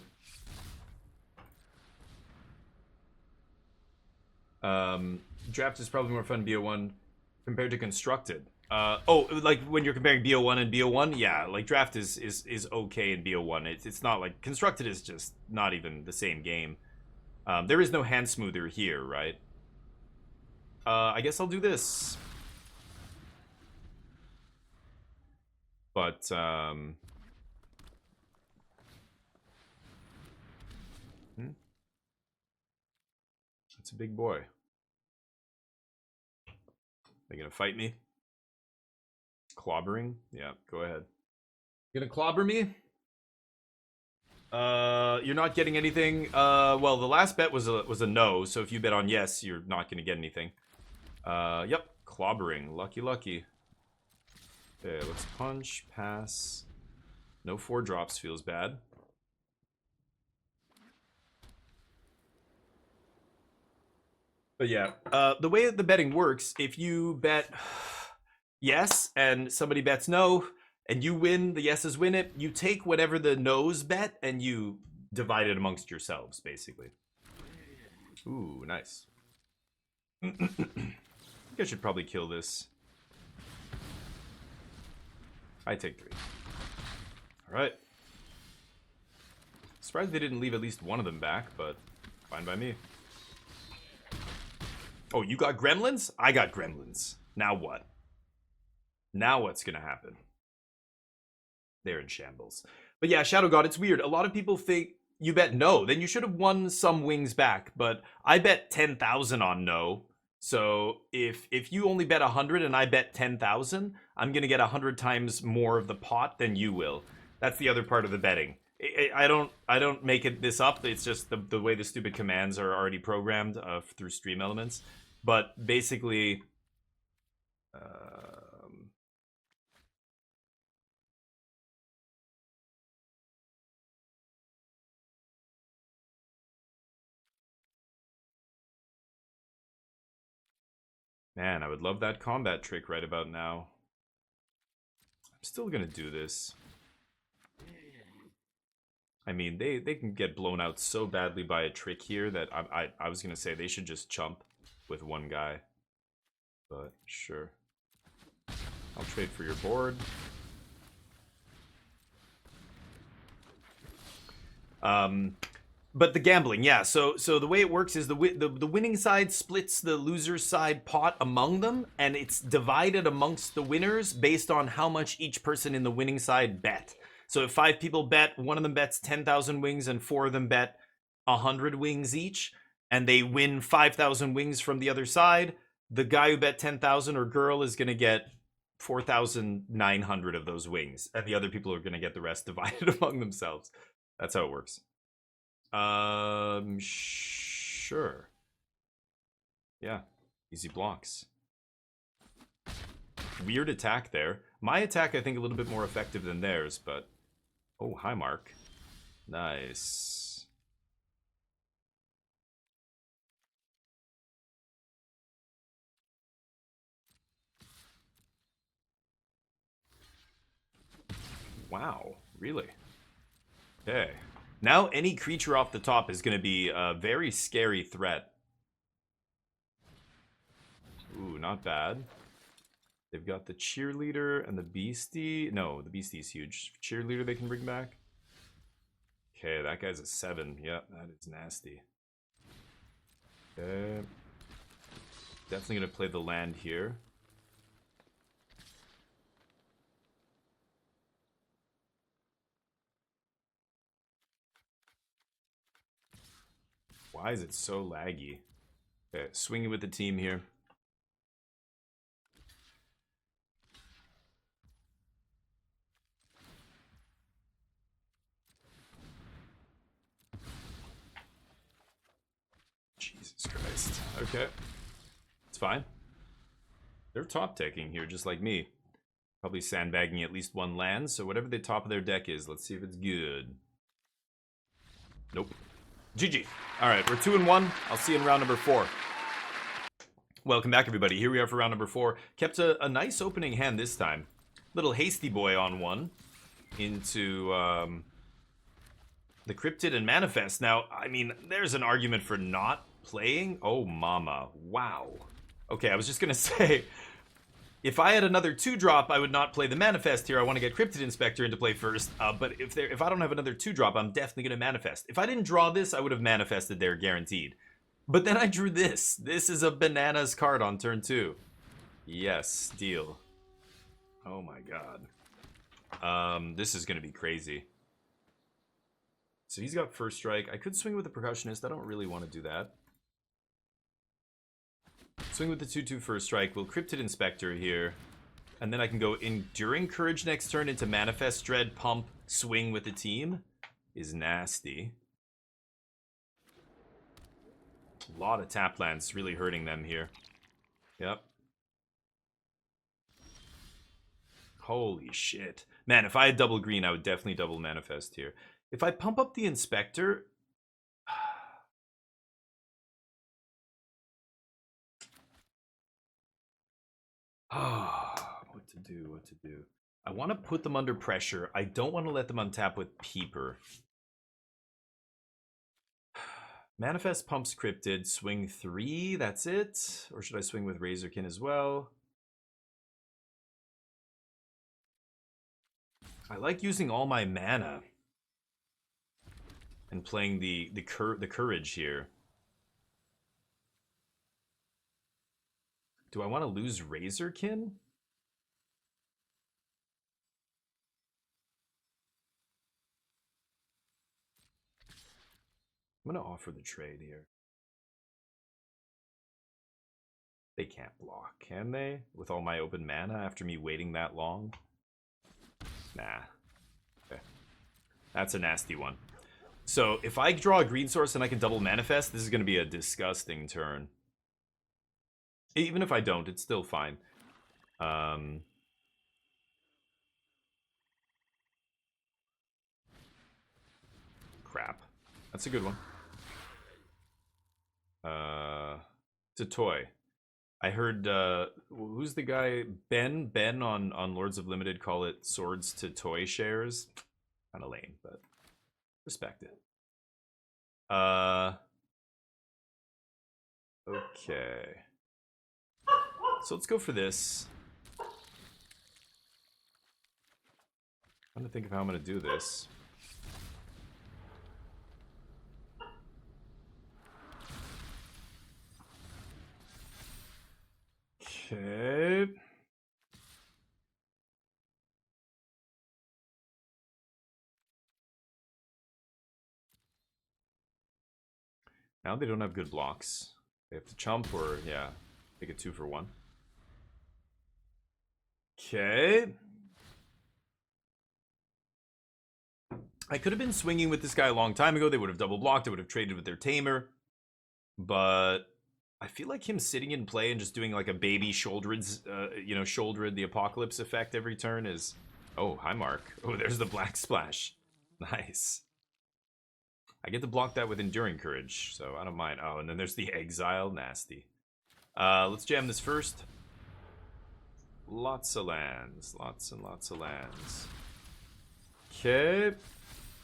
Speaker 1: Draft is probably more fun BO1 compared to Constructed. Oh, like when you're comparing BO1 and BO1, yeah, like Draft is okay in BO1. It's not like Constructed is just not even the same game. There is no hand smoother here, right? I guess I'll do this. But that's a big boy. They gonna fight me? Clobbering? Yeah, go ahead. You gonna clobber me? You're not getting anything. Well, the last bet was a no, so if you bet on yes, you're not gonna get anything. Yep, clobbering. Lucky. Okay, let's punch, pass. No 4 drops feels bad. But yeah, the way the betting works, if you bet yes and somebody bets no, and you win, the yeses win it, you take whatever the no's bet and you divide it amongst yourselves, basically. Ooh, nice. I think I should probably kill this. I take 3. All right. Surprised they didn't leave at least one of them back, but fine by me. Oh, you got gremlins? I got gremlins. Now what? Now what's gonna happen? They're in shambles. But yeah, Shadow God, it's weird. A lot of people think you bet no. Then you should have won some wings back. But I bet 10,000 on no. So if you only bet 100 and I bet 10,000, I'm gonna get 100 times more of the pot than you will. That's the other part of the betting. I don't make it this up. It's just the way the stupid commands are already programmed through Stream Elements. But basically, man, I would love that combat trick right about now. I'm still gonna do this. I mean, they can get blown out so badly by a trick here that I was gonna say they should just chump with one guy. But sure. I'll trade for your board. But the gambling, yeah. So the way it works is the winning side splits the loser side pot among them, and it's divided amongst the winners based on how much each person in the winning side bet. So if 5 people bet, one of them bets 10,000 wings, and 4 of them bet 100 wings each, and they win 5,000 wings from the other side, the guy who bet 10,000 or girl is gonna get 4,900 of those wings, and the other people are gonna get the rest divided among themselves. That's how it works. Sure. Yeah, easy blocks. Weird attack there. My attack, I think, a little bit more effective than theirs, but... Oh, hi, Mark. Nice. Wow, really? Okay. Now any creature off the top is going to be a very scary threat. Ooh, not bad. They've got the cheerleader and the beastie. No, the beastie is huge. Cheerleader they can bring back. Okay, that guy's a 7. Yep, that is nasty. Okay. Definitely going to play the land here. Why is it so laggy? Okay, swinging with the team here. Jesus Christ. Okay. It's fine. They're top decking here, just like me. Probably sandbagging at least one land, so whatever the top of their deck is, let's see if it's good. Nope. GG. Alright, we're 2-1. I'll see you in round number 4. Welcome back, everybody. Here we are for round number 4. Kept a nice opening hand this time. Little hasty boy on one. Into the Cryptid and Manifest. Now, I mean, there's an argument for not playing. Oh, mama. Wow. Okay, I was just gonna say, if I had another 2-drop, I would not play the Manifest here. I want to get Cryptid Inspector into play first. But if I don't have another 2-drop, I'm definitely gonna Manifest. If I didn't draw this, I would have manifested there, guaranteed. But then I drew this. This is a bananas card on turn 2. Yes, deal. Oh my god. This is gonna be crazy. So he's got first strike. I could swing with the Percussionist. I don't really want to do that. Swing with the 2/2 first strike. We'll Cryptid Inspector here. And then I can go Enduring Courage next turn into Manifest Dread, pump, swing with the team. Is nasty. A lot of tap lands really hurting them here. Yep. Holy shit. Man, if I had double green, I would definitely double Manifest here. If I pump up the Inspector... what to do. I want to put them under pressure. I don't want to let them untap with Peeper. Manifest pumps Cryptid, swing 3, that's it? Or should I swing with Razorkin as well? I like using all my mana and playing the courage here. Do I want to lose Razorkin? I'm going to offer the trade here. They can't block, can they? With all my open mana after me waiting that long? Nah. Okay. That's a nasty one. So if I draw a green source and I can double manifest, this is going to be a disgusting turn. Even if I don't, it's still fine. Crap. That's a good one. It's a toy. I heard, who's the guy? Ben on Lords of Limited call it swords to toy shares. Kind of lame, but respect it. Okay. So let's go for this. I'm trying to think of how I'm going to do this. Okay. Now they don't have good blocks. They have to chump or, yeah, make it 2 for 1. Okay. I could have been swinging with this guy a long time ago. They would have double blocked. I would have traded with their tamer. But I feel like him sitting in play and just doing like a baby shouldered, shouldered the apocalypse effect every turn is... Oh, hi, Mark. Oh, there's the black splash. Nice. I get to block that with Enduring Courage, so I don't mind. Oh, and then there's the Exile. Nasty. Let's jam this first. Lots of lands. Lots and lots of lands. Okay.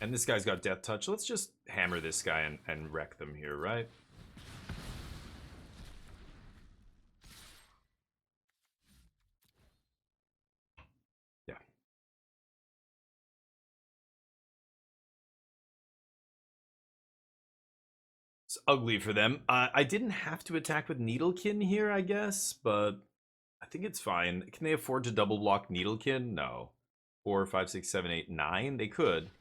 Speaker 1: And this guy's got Death Touch. Let's just hammer this guy and wreck them here, right? Yeah. It's ugly for them. I didn't have to attack with Needlekin here, I guess, but I think it's fine. Can they afford to double block Needlekin? No. 4, 5, 6, 7, 8, 9? They could.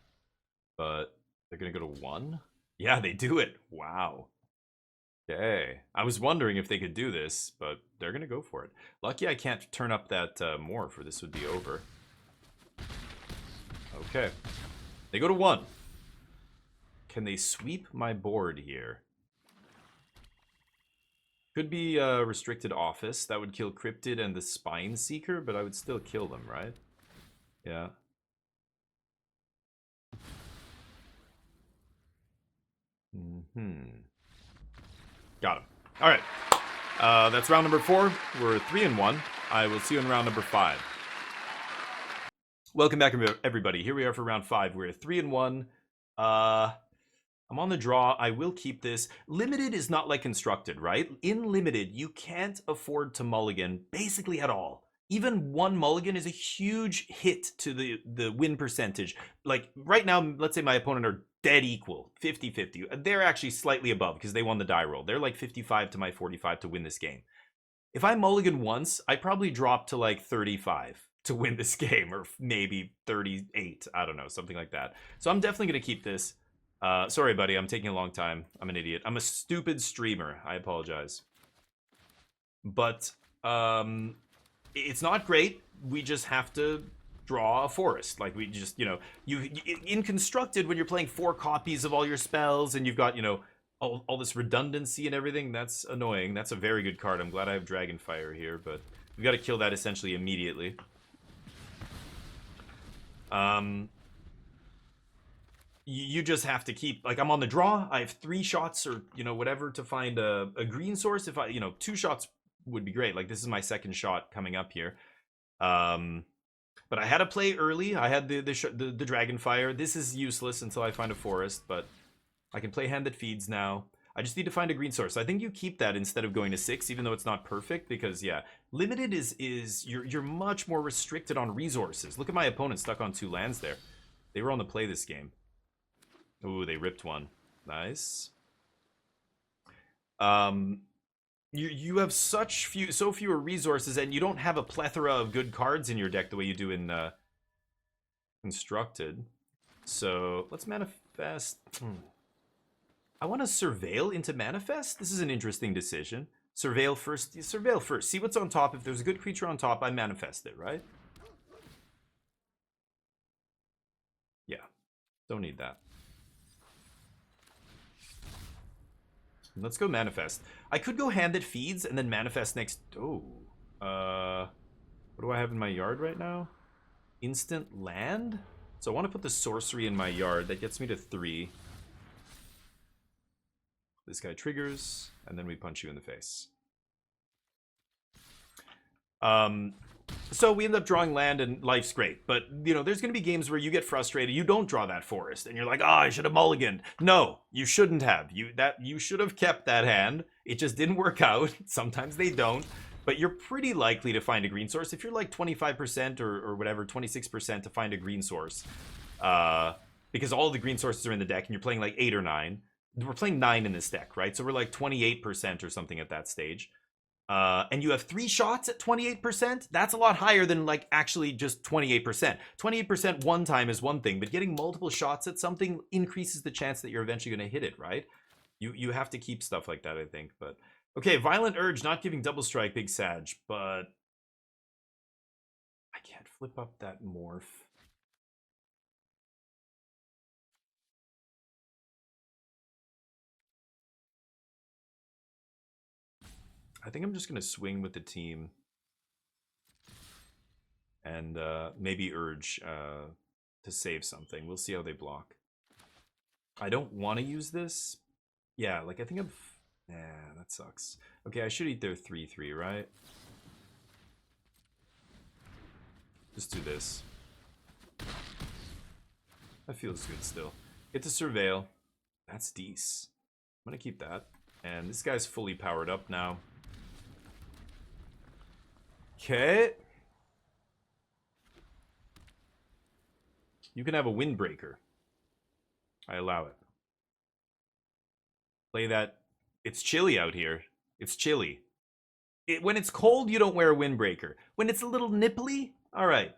Speaker 1: But they're going to go to 1? Yeah, they do it. Wow. Okay. I was wondering if they could do this, but they're going to go for it. Lucky I can't turn up that morph or this would be over. Okay. They go to 1. Can they sweep my board here? Could be Restricted Office. That would kill Cryptid and the Spine Seeker, but I would still kill them, right? Yeah. Got him. All right. That's round number 4. We're 3-1. I will see you in round number 5. Welcome back, everybody. Here we are for round 5. We're 3-1. I'm on the draw. I will keep this. Limited is not like Constructed, right? In Limited, you can't afford to mulligan basically at all. Even one mulligan is a huge hit to the win percentage. Like, right now, let's say my opponent are dead equal, 50-50. They're actually slightly above because they won the die roll. They're like 55 to my 45 to win this game. If I mulligan once, I probably drop to like 35 to win this game, or maybe 38. I don't know, something like that. So I'm definitely going to keep this. Sorry, buddy, I'm taking a long time. I'm an idiot. I'm a stupid streamer. I apologize. But it's not great. We just have to draw a forest. Like, we just, in Constructed, when you're playing 4 copies of all your spells and you've got, all this redundancy and everything, that's annoying. That's a very good card. I'm glad I have Dragonfire here, but we've got to kill that essentially immediately. You just have to keep, like, I'm on the draw. I have 3 shots or, whatever to find a green source. If I, 2 shots would be great. Like, this is my 2nd shot coming up here. But I had to play early. I had the Dragonfire. This is useless until I find a forest, but I can play Hand That Feeds now. I just need to find a green source. I think you keep that instead of going to 6, even though it's not perfect, because yeah, limited is you're much more restricted on resources. Look at my opponent stuck on 2 lands there. They were on the play this game. Ooh, they ripped one. Nice. You have so fewer resources, and you don't have a plethora of good cards in your deck the way you do in Constructed. So let's manifest. I want to surveil into manifest. This is an interesting decision. Surveil first. Surveil first. See what's on top. If there's a good creature on top, I manifest it, right? Yeah. Don't need that. Let's go manifest. I could go hand that feeds and then manifest next. Oh. What do I have in my yard right now? Instant land? So I want to put the sorcery in my yard. That gets me to 3. This guy triggers, and then we punch you in the face. So we end up drawing land, and life's great. But, you know, there's going to be games where you get frustrated. You don't draw that forest, and you're like, oh, I should have mulliganed. No, you shouldn't have. You should have kept that hand. It just didn't work out. Sometimes they don't. But you're pretty likely to find a green source. If you're like 25% or whatever, 26% to find a green source. Because all the green sources are in the deck, and you're playing like 8 or 9. We're playing 9 in this deck, right? So we're like 28% or something at that stage. And you have 3 shots at 28%. That's a lot higher than like actually just 28%. 28% one time is one thing, but getting multiple shots at something increases the chance that you're eventually going to hit it, right? You have to keep stuff like that, I think. But okay, Violent Urge, not giving double strike, big Sag, but I can't flip up that morph. I think I'm just going to swing with the team and maybe Urge to save something. We'll see how they block. I don't want to use this. Yeah, like I think I'm... Yeah, that sucks. Okay, I should eat their 3/3, right? Just do this. That feels good still. Get to Surveil. That's decent. I'm going to keep that. And this guy's fully powered up now. Okay. You can have a Windbreaker. I allow it. Play that. It's chilly out here. It's chilly. When it's cold, you don't wear a Windbreaker. When it's a little nipply, all right.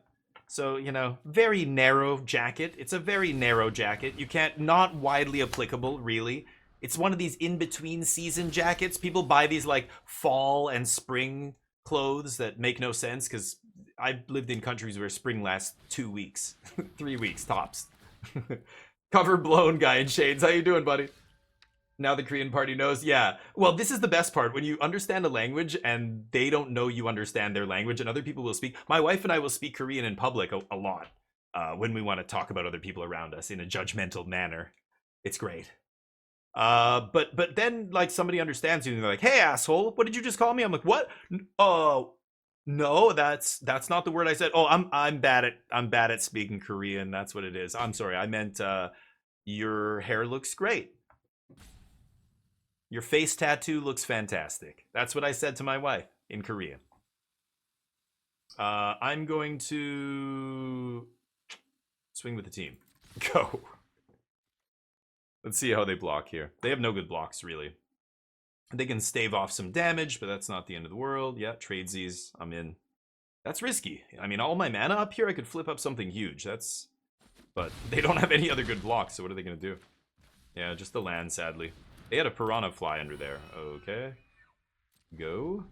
Speaker 1: So, you know, very narrow jacket. It's a very narrow jacket. You can't, not widely applicable, really. It's one of these in-between season jackets. People buy these like fall and spring clothes that make no sense because I've lived in countries where spring lasts 2 weeks, 3 weeks tops. Cover blown guy in shades. How you doing, buddy? Now the Korean party knows. Yeah. Well, this is the best part. When you understand a language and they don't know you understand their language and other people will speak. My wife and I will speak Korean in public a lot when we want to talk about other people around us in a judgmental manner. It's great. But then like somebody understands you and they're like, "Hey asshole, what did you just call me?" I'm like, "What? Oh, no, that's not the word I said. Oh, I'm bad at speaking Korean. That's what it is. I'm sorry. I meant your hair looks great. Your face tattoo looks fantastic." That's what I said to my wife in Korean. I'm going to swing with the team. Go. Let's see how they block here. They have no good blocks, really. They can stave off some damage, but that's not the end of the world. Yeah, tradesies. I'm in. That's risky. I mean, all my mana up here, I could flip up something huge. That's... But they don't have any other good blocks, so what are they going to do? Yeah, just the land, sadly. They had a piranha fly under there. Okay. Go.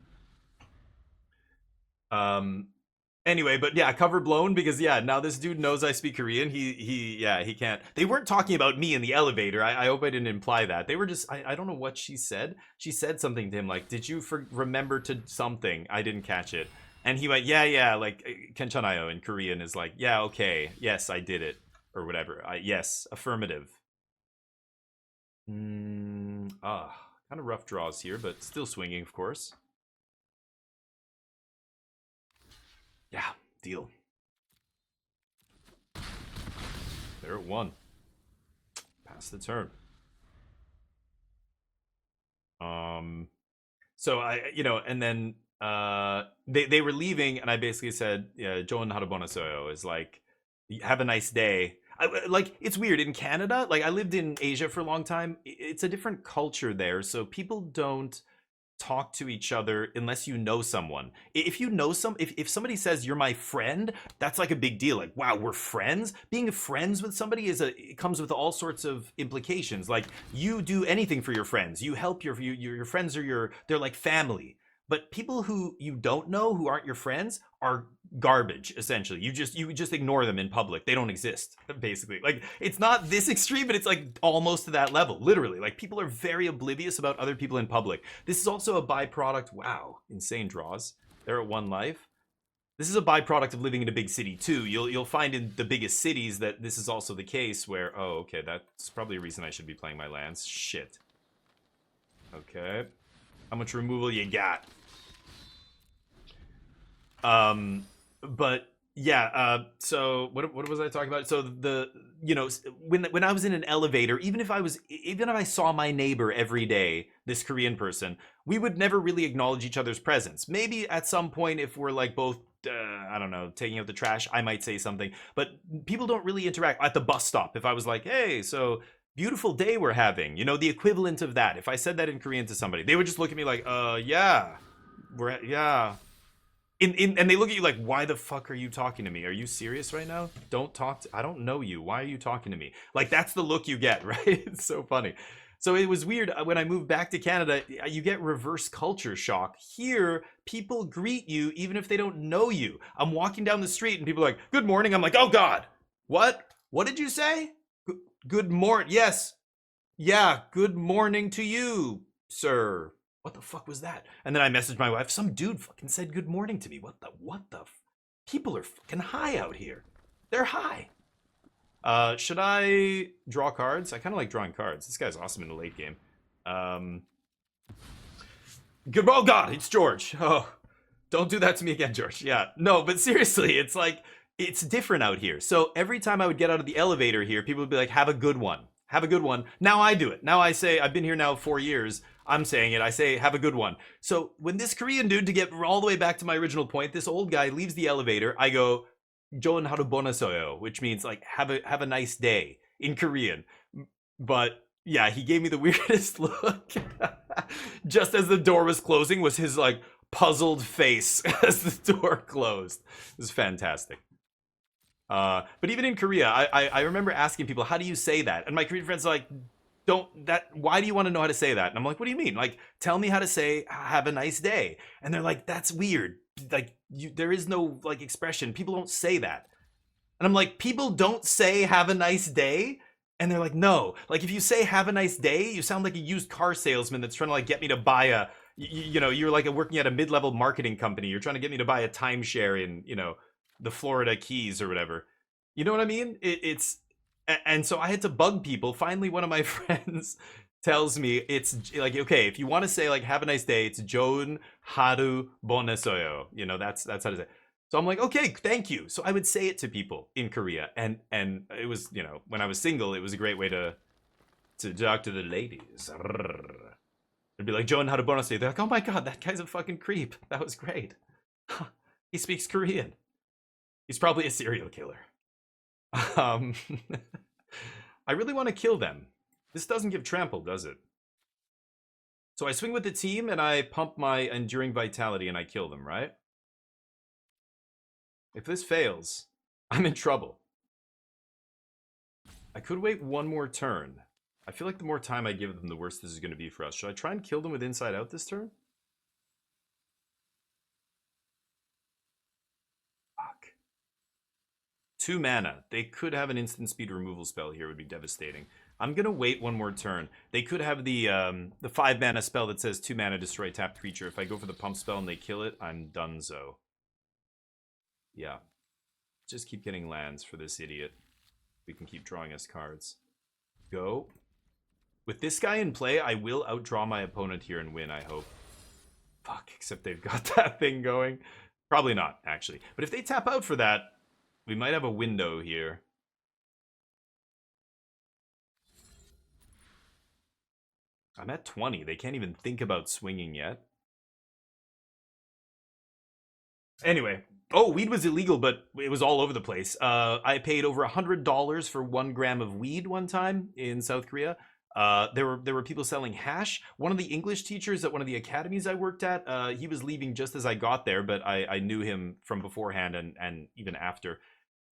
Speaker 1: Anyway, but yeah, cover blown because yeah, now this dude knows I speak Korean. He can't. They weren't talking about me in the elevator. I hope I didn't imply that. They were just, I don't know what she said. She said something to him like, "Did you remember to something?" I didn't catch it. And he went, yeah, like Kenchanayo in Korean is like, "Yeah, okay. Yes, I did it." Or whatever. Yes, affirmative. Kind of rough draws here, but still swinging, of course. Yeah, deal. They're at 1. Pass the turn. So and then they were leaving, and I basically said, yeah, Joan Harabonasoyo is like, have a nice day. Like, it's weird in Canada. Like, I lived in Asia for a long time. It's a different culture there, so people don't talk to each other unless you know someone. If you know if somebody says you're my friend, that's like a big deal. Like, wow, we're friends. Being friends with somebody it comes with all sorts of implications. Like, you do anything for your friends. You help your friends they're like family. But people who you don't know, who aren't your friends, are garbage. Essentially, you just ignore them in public. They don't exist. Basically, like, it's not this extreme, but it's like almost to that level. Literally, like, people are very oblivious about other people in public. This is also a byproduct. Wow, insane draws. They're at 1 life. This is a byproduct of living in a big city too. You'll find in the biggest cities that this is also the case. Where, oh, okay, that's probably a reason I should be playing my lands. Shit. Okay, how much removal you got? But yeah, so what was I talking about? So when I was in an elevator, even if I saw my neighbor every day, this Korean person, we would never really acknowledge each other's presence. Maybe at some point, if we're like both I don't know, taking out the trash, I might say something, but people don't really interact. At the bus stop, if I was like, hey, so beautiful day we're having, the equivalent of that, if I said that in Korean to somebody, they would just look at me like, yeah, yeah. And they look at you like, why the fuck are you talking to me? Are you serious right now? I don't know you. Why are you talking to me? Like, that's the look you get, right? It's so funny. So it was weird when I moved back to Canada, you get reverse culture shock. Here, people greet you even if they don't know you. I'm walking down the street and people are like, good morning. I'm like, oh God, what? What did you say? Good morning. Yes. Yeah, good morning to you, sir. What the fuck was that? And then I messaged my wife. Some dude fucking said good morning to me. What the? People are fucking high out here. They're high. Should I draw cards? I kind of like drawing cards. This guy's awesome in the late game. Good. Oh God, it's George. Oh, don't do that to me again, George. Yeah, no, but seriously, it's like, it's different out here. So every time I would get out of the elevator here, people would be like, have a good one. Have a good one. Now I do it. Now I say, I've been here now 4 years. I'm saying it. I say, have a good one. So when this Korean dude, to get all the way back to my original point, this old guy leaves the elevator, I go, Joon haru bonasoyo, which means like, have a nice day in Korean. But yeah, he gave me the weirdest look. Just as the door was closing was his like puzzled face as the door closed. It was fantastic. But even in Korea, I remember asking people, how do you say that? And my Korean friends are like, why do you want to know how to say that? And I'm like, what do you mean? Like, tell me how to say, have a nice day. And they're like, that's weird. Like, there is no like expression. People don't say that. And I'm like, people don't say have a nice day? And they're like, no. Like, if you say have a nice day, you sound like a used car salesman that's trying to like get me to buy you're like working at a mid-level marketing company. You're trying to get me to buy a timeshare in, the Florida Keys or whatever. You know what I mean? And so I had to bug people. Finally, one of my friends tells me it's like, okay, if you want to say like have a nice day, it's Joon haru bonesoyo. That's how to say it. So I'm like, okay, thank you. So I would say it to people in Korea, and it was, when I was single, it was a great way to talk to the ladies. It'd be like, Joon haru bonesoyo. They're like, oh my God, that guy's a fucking creep. That was great. He speaks Korean. He's probably a serial killer. I really want to kill them. This doesn't give trample, does it? So I swing with the team and I pump my enduring vitality and I kill them, right? If this fails, I'm in trouble. I could wait one more turn. I feel like the more time I give them, the worse this is going to be for us. Should I try and kill them with Inside Out this turn? Fuck. 2 mana. They could have an instant speed removal spell here. It would be devastating. I'm gonna wait one more turn. They could have the 5 mana spell that says 2 mana destroy tapped creature. If I go for the pump spell and they kill it, I'm donezo. Yeah. Just keep getting lands for this idiot. We can keep drawing us cards. Go. With this guy in play, I will outdraw my opponent here and win, I hope. Fuck, except they've got that thing going. Probably not, actually. But if they tap out for that, we might have a window here. I'm at 20. They can't even think about swinging yet. Anyway. Oh, weed was illegal, but it was all over the place. I paid over $100 for 1 gram of weed one time in South Korea. There were people selling hash. One of the English teachers at one of the academies I worked at, he was leaving just as I got there, but I knew him from beforehand and even after.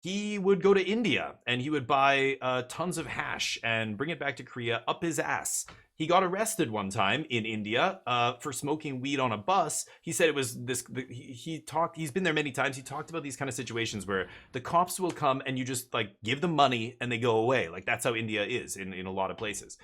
Speaker 1: He would go to India and he would buy tons of hash and bring it back to Korea up his ass. He got arrested one time in India for smoking weed on a bus. He said it was this. He talked. He's been there many times. He talked about these kind of situations where the cops will come and you just like give them money and they go away. Like that's how India is in a lot of places.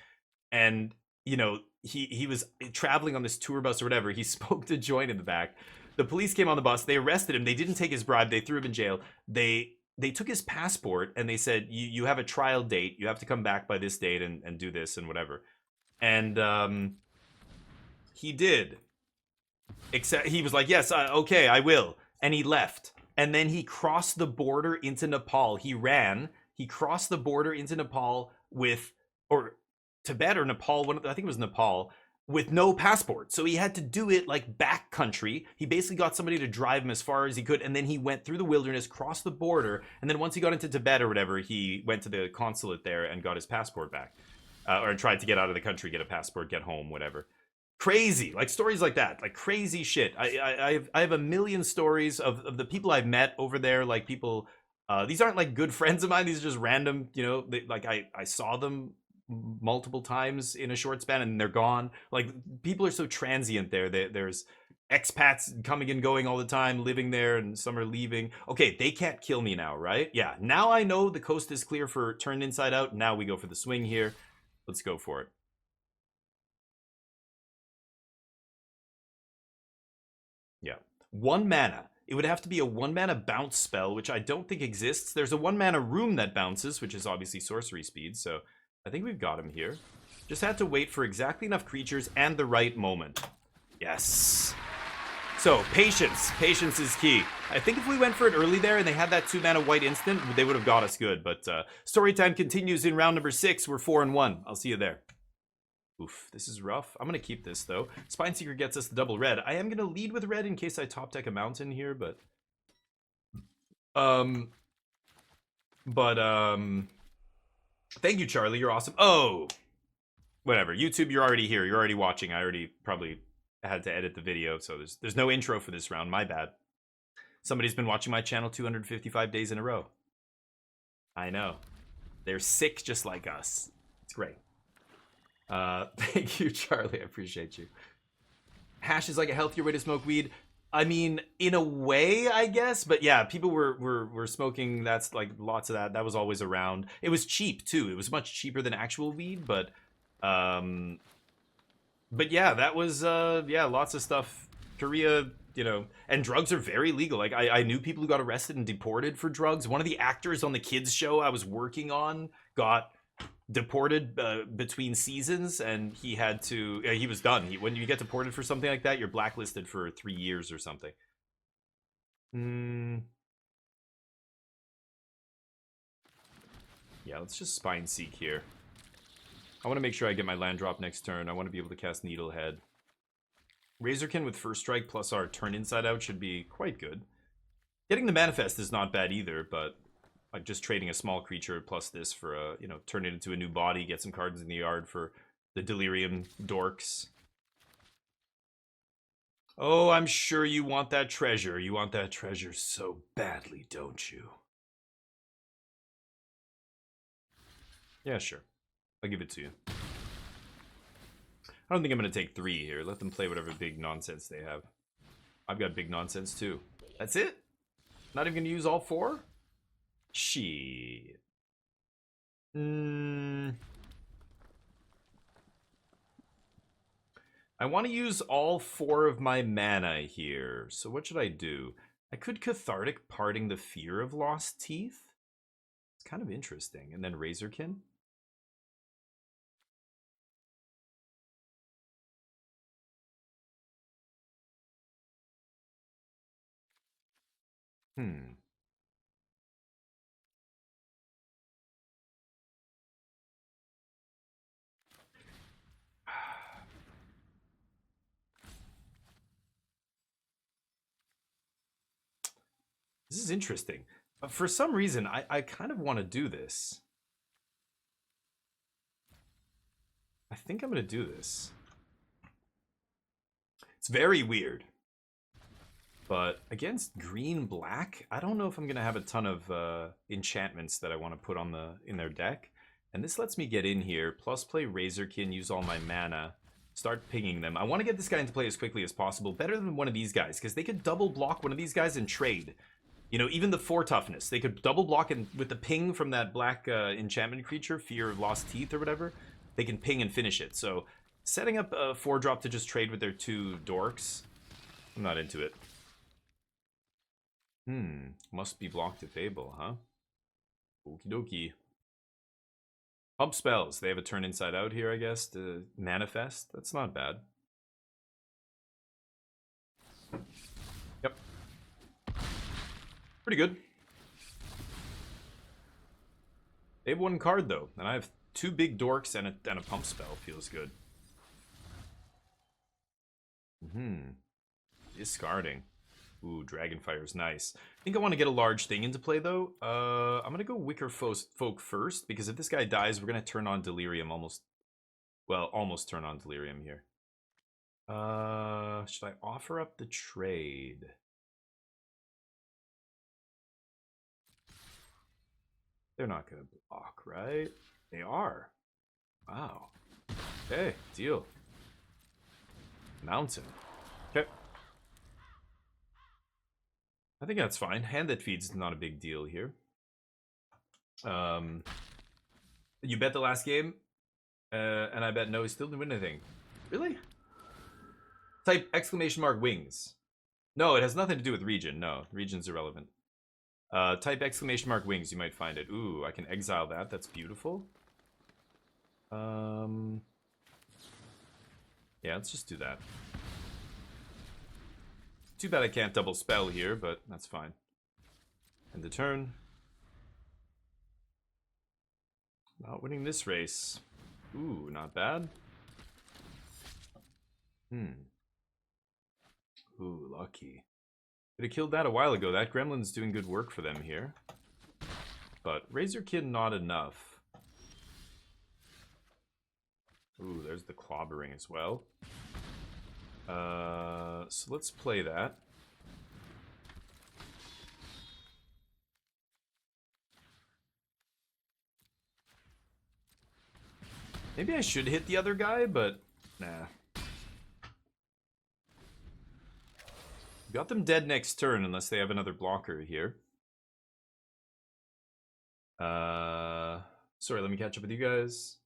Speaker 1: And you know he was traveling on this tour bus or whatever. He smoked a joint in the back. The police came on the bus. They arrested him. They didn't take his bribe. They threw him in jail. They took his passport and they said you have a trial date. You have to come back by this date and do this and whatever. And he did. Except he was like, yes, okay, I will. And he left. And then he crossed the border into Nepal. He ran. He crossed the border into Nepal with, or Tibet or Nepal, I think it was Nepal, with no passport. So he had to do it like back country. He basically got somebody to drive him as far as he could. And then he went through the wilderness, crossed the border. And then once he got into Tibet or whatever, he went to the consulate there and got his passport back. Or tried to get out of the country, get a passport, get home, whatever. Crazy, like stories like that, like crazy shit. I have a million stories of the people I've met over there. Like people, these aren't like good friends of mine. These are just random, you know. Like I saw them multiple times in a short span, and they're gone. Like people are so transient there. There's expats coming and going all the time, living there, and some are leaving. Okay, they can't kill me now, right? Yeah, now I know the coast is clear for turn inside out. Now we go for the swing here. Let's go for it. Yeah. 1 mana. It would have to be a 1 mana bounce spell, which I don't think exists. There's a 1 mana room that bounces, which is obviously sorcery speed, so I think we've got him here. Just had to wait for exactly enough creatures and the right moment. Yes. So, patience. Patience is key. I think if we went for it early there and they had that 2 mana white instant, they would have got us good. But story time continues in round number 6. We're 4-1. I'll see you there. Oof, this is rough. I'm going to keep this, though. Spineseeker gets us the double red. I am going to lead with red in case I top deck a mountain here, but... Thank you, Charlie. You're awesome. Oh! Whatever. YouTube, you're already here. You're already watching. I already probably had to edit the video, so there's no intro for this round. My bad. Somebody's been watching my channel 255 days in a row. I know. They're sick just like us. It's great. Thank you, Charlie. I appreciate you. Hash is like a healthier way to smoke weed. I mean, in a way, I guess, but yeah, people were smoking. That's like lots of that. That was always around. It was cheap too. It was much cheaper than actual weed, but yeah, that was yeah, lots of stuff. Korea, you know, and drugs are very legal. Like I knew people who got arrested and deported for drugs. One of the actors on the kids show I was working on got deported between seasons, and he had to he was done. When you get deported for something like that, you're blacklisted for 3 years or something. Yeah, let's just Spine Seek here. I want to make sure I get my land drop next turn. I want to be able to cast Needlehead. Razorkin with First Strike plus our turn inside out should be quite good. Getting the Manifest is not bad either, but like just trading a small creature plus this for a, you know, turn it into a new body, get some cards in the yard for the Delirium dorks. Oh, I'm sure you want that treasure. You want that treasure so badly, don't you? Yeah, sure. I'll give it to you. I don't think I'm going to take 3 here. Let them play whatever big nonsense they have. I've got big nonsense too. That's it? Not even going to use all 4? Shit. I want to use all 4 of my mana here. So what should I do? I could Cathartic Parting the Fear of Lost Teeth. It's kind of interesting. And then Razorkin. This is interesting. For some reason, I kind of want to do this. I think I'm going to do this. It's very weird. But against green-black, I don't know if I'm going to have a ton of enchantments that I want to put on in their deck. And this lets me get in here, plus play Razorkin, use all my mana, start pinging them. I want to get this guy into play as quickly as possible, better than one of these guys, because they could double block one of these guys and trade. You know, even the 4 toughness, they could double block, and with the ping from that black enchantment creature, Fear of Lost Teeth or whatever, they can ping and finish it. So setting up a 4-drop to just trade with their 2 dorks, I'm not into it. Must be blocked if able, huh? Okie dokie. Pump spells. They have a turn inside out here, I guess, to manifest. That's not bad. Yep. Pretty good. They have 1 card, though, and I have 2 big dorks and a pump spell. Feels good. Discarding. Ooh, Dragonfire's nice. I think I want to get a large thing into play, though. I'm going to go Wicker Folk first, because if this guy dies, we're going to turn on Delirium almost... Well, almost turn on Delirium here. Should I offer up the trade? They're not going to block, right? They are. Wow. Okay, deal. Mountain. Okay. I think that's fine. Hand that feeds is not a big deal here. You bet the last game, and I bet no, he still didn't win anything. Really? Type exclamation mark wings. No, it has nothing to do with region. No, region's irrelevant. Type exclamation mark wings, you might find it. Ooh, I can exile that. That's beautiful. Yeah, let's just do that. Too bad I can't double spell here, but that's fine. End the turn. Not winning this race. Ooh, not bad. Ooh, lucky. Could have killed that a while ago. That gremlin's doing good work for them here. But Razorkin not enough. Ooh, there's the clobbering as well. So let's play that. Maybe I should hit the other guy, but nah. Got them dead next turn unless they have another blocker here. Sorry, let me catch up with you guys.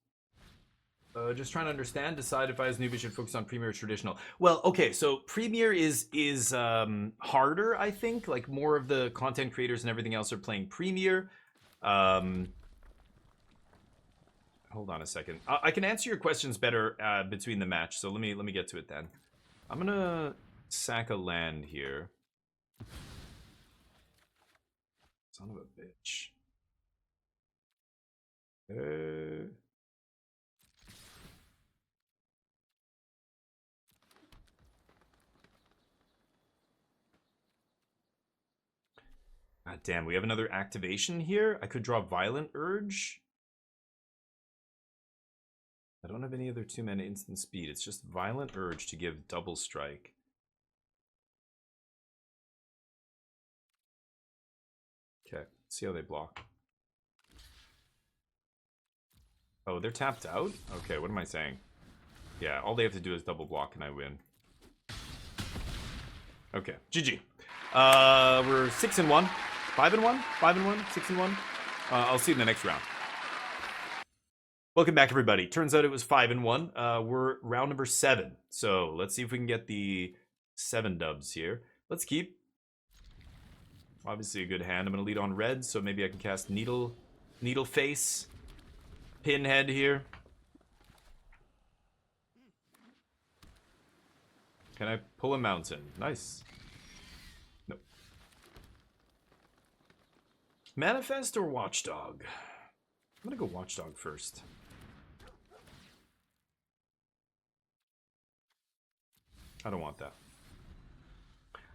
Speaker 1: Just trying to understand, decide if I as newbie should focus on Premier or Traditional. Well, okay, so Premier is harder, I think. Like, more of the content creators and everything else are playing Premier. Hold on a second. I can answer your questions better between the match, so let me get to it then. I'm gonna sack a land here. Son of a bitch. God damn, we have another activation here? I could draw Violent Urge. I don't have any other 2-mana instant speed. It's just Violent Urge to give double strike. Okay, see how they block. Oh, they're tapped out? Okay, what am I saying? Yeah, all they have to do is double block and I win. Okay, GG. We're 6-1. 5-1? 5-1? 6-1? I'll see you in the next round. Welcome back, everybody. Turns out it was 5-1. We're round number 7. So let's see if we can get the 7 dubs here. Let's keep. Obviously a good hand. I'm going to lead on red, so maybe I can cast Needle Face. Pinhead here. Can I pull a mountain? Nice. Nope. Manifest or Watchdog? I'm gonna go Watchdog first. I don't want that.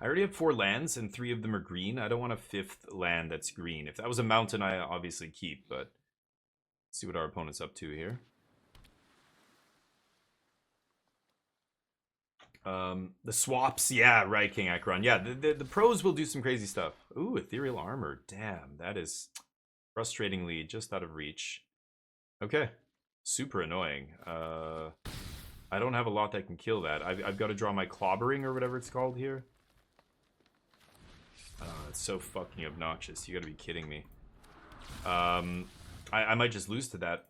Speaker 1: I already have 4 lands and 3 of them are green. I don't want a 5th land that's green. If that was a mountain, I obviously keep, but let's see what our opponent's up to here. The swaps, yeah, right, King Akron. Yeah, the pros will do some crazy stuff. Ooh, ethereal armor. Damn, that is frustratingly just out of reach. Okay, super annoying. I don't have a lot that can kill that. I've got to draw my clobbering or whatever it's called here. It's so fucking obnoxious. You gotta be kidding me. I might just lose to that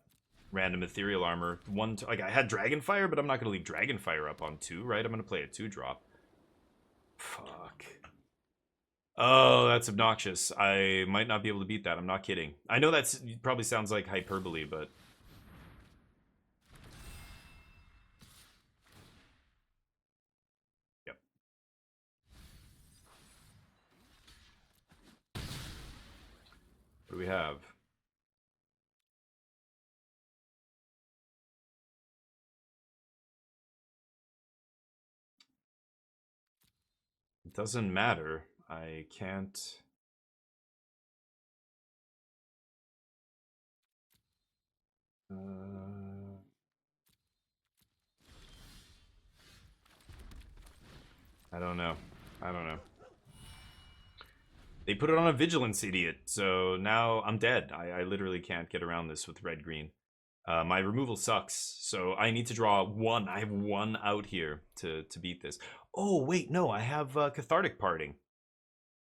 Speaker 1: random ethereal armor. Like, I had Dragonfire, but I'm not gonna leave Dragonfire up on 2, right? I'm gonna play a 2-drop. Fuck. Oh, that's obnoxious. I might not be able to beat that. I'm not kidding. I know that's probably sounds like hyperbole, but... Yep. What do we have? It doesn't matter. I can't... I don't know. I don't know. They put it on a Vigilance Idiot, so now I'm dead. I literally can't get around this with red-green. My removal sucks, so I need to draw 1. I have 1 out here to beat this. Oh, wait, no, I have Cathartic Parting.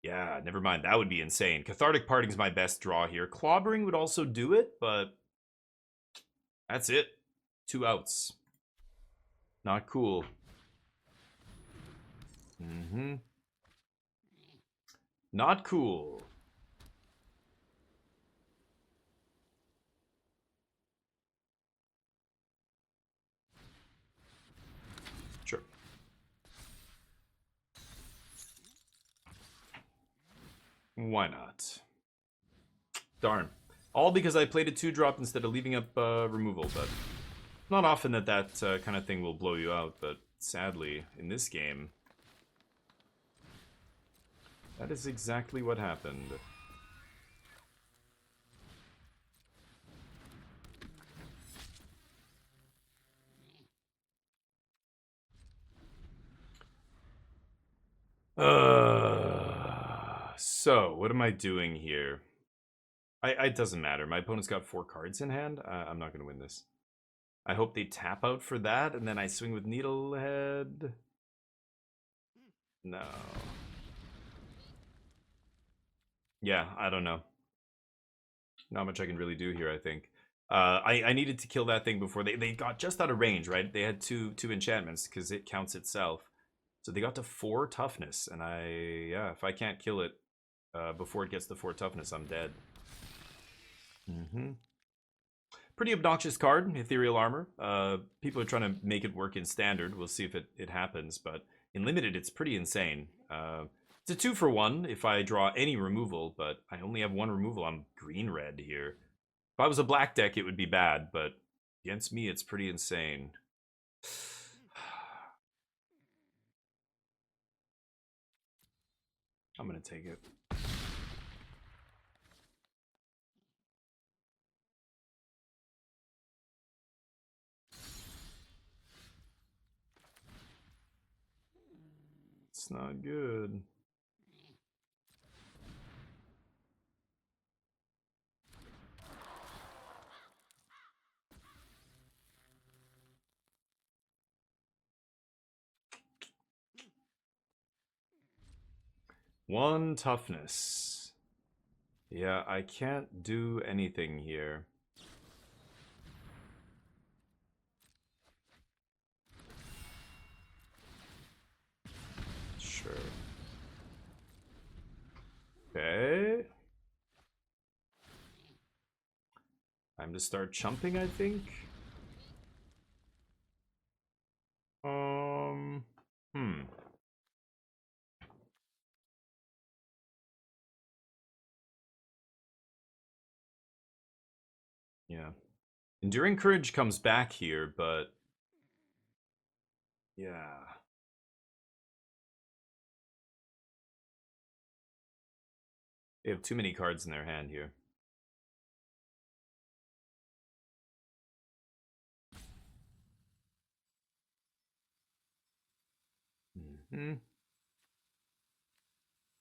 Speaker 1: Yeah, never mind. That would be insane. Cathartic Parting's my best draw here. Clobbering would also do it, but that's it. 2 outs. Not cool. Not cool. Sure. Why not? Darn. All because I played a 2-drop instead of leaving up removal, but not often that kind of thing will blow you out, but sadly, in this game, that is exactly what happened. So, what am I doing here? It doesn't matter. My opponent's got 4 cards in hand. I'm not going to win this. I hope they tap out for that, and then I swing with Needlehead. No. Yeah, I don't know. Not much I can really do here, I think. I needed to kill that thing before they got just out of range, right? They had two enchantments because it counts itself. So they got to 4 toughness, and yeah, if I can't kill it before it gets to 4 toughness, I'm dead. Pretty obnoxious card, Ethereal Armor. People are trying to make it work in Standard. We'll see if it happens, but in Limited, it's pretty insane. It's a 2 for 1 if I draw any removal, but I only have 1 removal. I'm green-red here. If I was a black deck, it would be bad, but against me, it's pretty insane. I'm gonna take it. It's not good. One toughness. Yeah, I can't do anything here. Sure. Okay. Time to start chumping, I think. Hmm. Yeah. Enduring Courage comes back here, but... Yeah. They have too many cards in their hand here.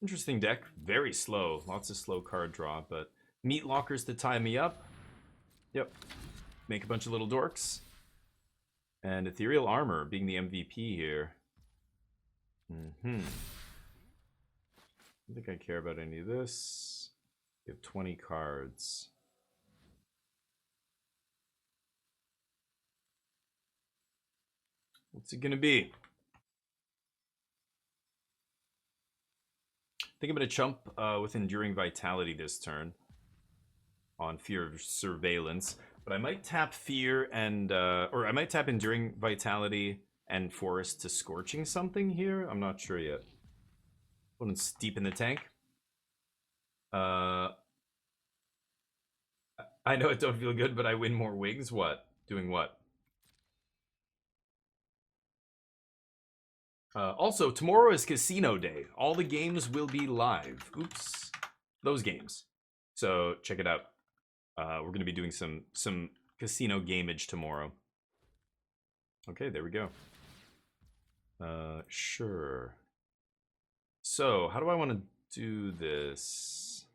Speaker 1: Interesting deck. Very slow. Lots of slow card draw, but meat lockers to tie me up. Yep. Make a bunch of little dorks. And ethereal armor being the MVP here. I don't think I care about any of this. We have 20 cards. What's it gonna be? I think I'm gonna chump with Enduring Vitality this turn on Fear of Surveillance, but I might tap Fear and or I might tap Enduring Vitality and Forest to Scorching something here. I'm not sure yet. One's deep in the tank. I know it don't feel good, but I win more wings. What? Doing what? Also, tomorrow is casino day. All the games will be live. Oops. Those games. So check it out. We're going to be doing some casino gameage tomorrow. Okay, there we go. Sure. So, how do I want to do this?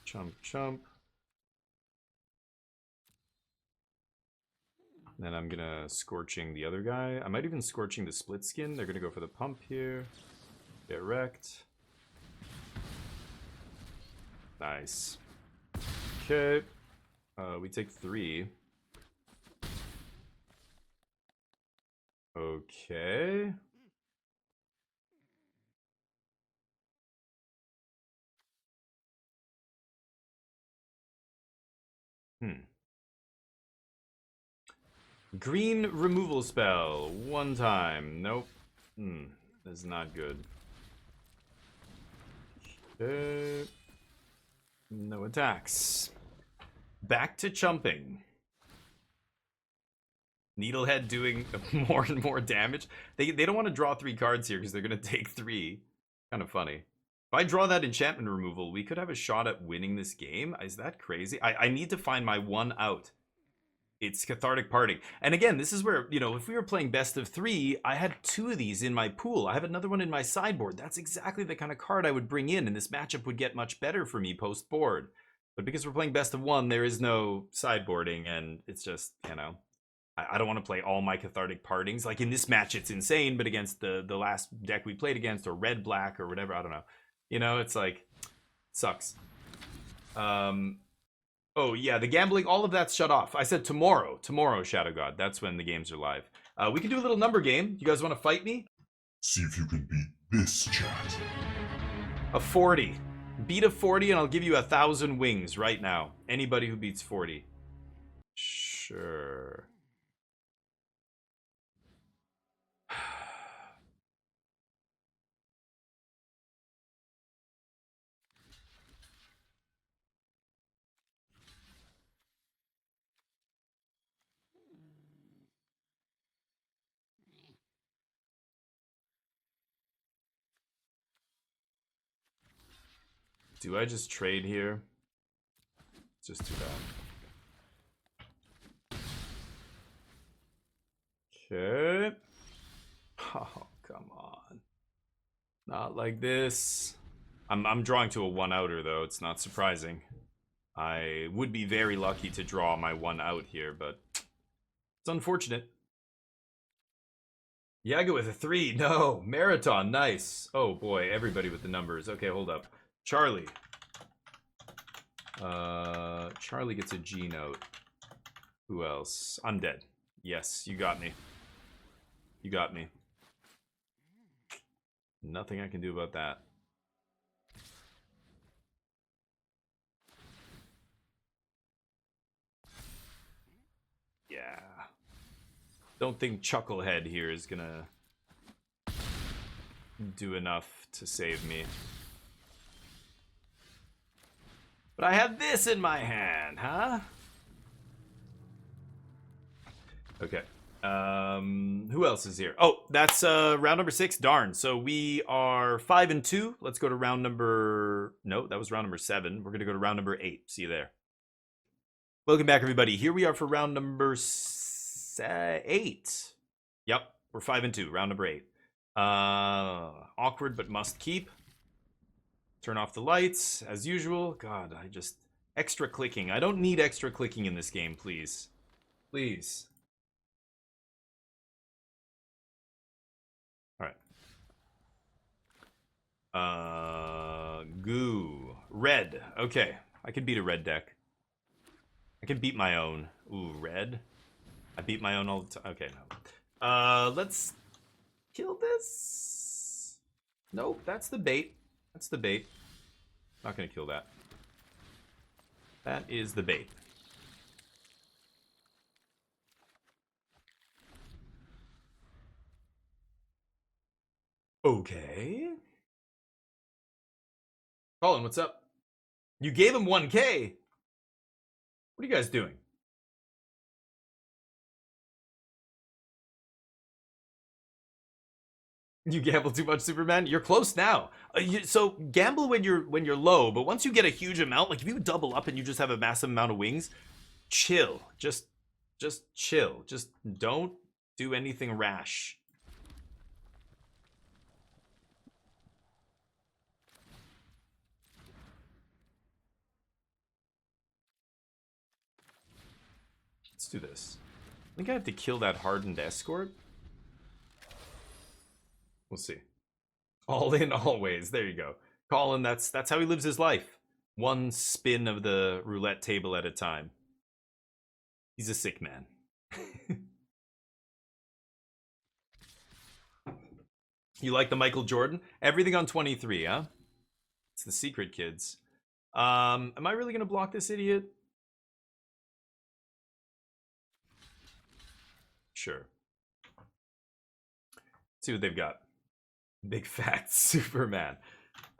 Speaker 1: Chump, chump. Then I'm gonna Scorching the other guy. I might even Scorching the Split Skin. They're gonna go for the pump here. Get wrecked. Nice. Okay. We take 3. Okay. Green removal spell. 1 time. Nope. That's not good. Okay. No attacks. Back to chumping. Needlehead doing more and more damage. They don't want to draw 3 cards here because they're going to take 3. Kind of funny. If I draw that enchantment removal, we could have a shot at winning this game. Is that crazy? I need to find my 1 out. It's Cathartic Parting. And again, this is where, you know, if we were playing best of 3, I had 2 of these in my pool. I have another one in my sideboard. That's exactly the kind of card I would bring in, and this matchup would get much better for me post-board. But because we're playing best of 1, there is no sideboarding, and it's just, you know, I don't want to play all my Cathartic Partings. Like in this match, it's insane, but against the last deck we played against, or red-black, or whatever, I don't know. You know, it's like, sucks. Oh, yeah, the gambling, all of that's shut off. I said tomorrow. Tomorrow, Shadow God. That's when the games are live. We can do a little number game. You guys want to fight me?
Speaker 2: See if you can beat this, chat.
Speaker 1: A 40. Beat a 40 and I'll give you 1,000 wings right now. Anybody who beats 40. Sure. Do I just trade here? Just do that. Okay. Oh, come on. Not like this. I'm drawing to a 1-outer though. It's not surprising. I would be very lucky to draw my 1 out here, but it's unfortunate. Yaga with a 3. No. Marathon. Nice. Oh boy. Everybody with the numbers. Okay, hold up. Charlie. Charlie gets a G note. Who else? Undead. Yes, you got me. You got me. Nothing I can do about that. Yeah. Don't think Chucklehead here is gonna do enough to save me. But I have this in my hand, huh? Okay. Who else is here? Oh, that's round number 6. Darn. So we are 5 and 2. Let's go to round number. No, that was round number 7. We're gonna go to round number 8. See you there. Welcome back, everybody. Here we are for round number 8. Yep, we're 5 and 2. Round number 8. Awkward but must keep. Turn off the lights as usual. God, I just extra clicking. I don't need extra clicking in this game, please. Please. Goo. Red. Okay. I can beat a red deck. I can beat my own. Ooh, red. I beat my own all the time. Okay, no. Let's kill this. Nope, that's the bait. That's the bait. Not gonna kill that. That is the bait. Okay. Colin, what's up? You gave him 1K. What are you guys doing? You gamble too much, Superman. You're close now. So gamble when you're low, but once you get a huge amount, like if you double up and you just have a massive amount of wings, chill. Just chill. Just don't do anything rash. Let's do this. I think I have to kill that hardened escort. We'll see. All in, always. There you go. Colin, that's how he lives his life. One spin of the roulette table at a time. He's a sick man. You like the Michael Jordan? Everything on 23, huh? It's the secret, kids. Am I really gonna block this idiot? Sure. See what they've got. Big fat Superman.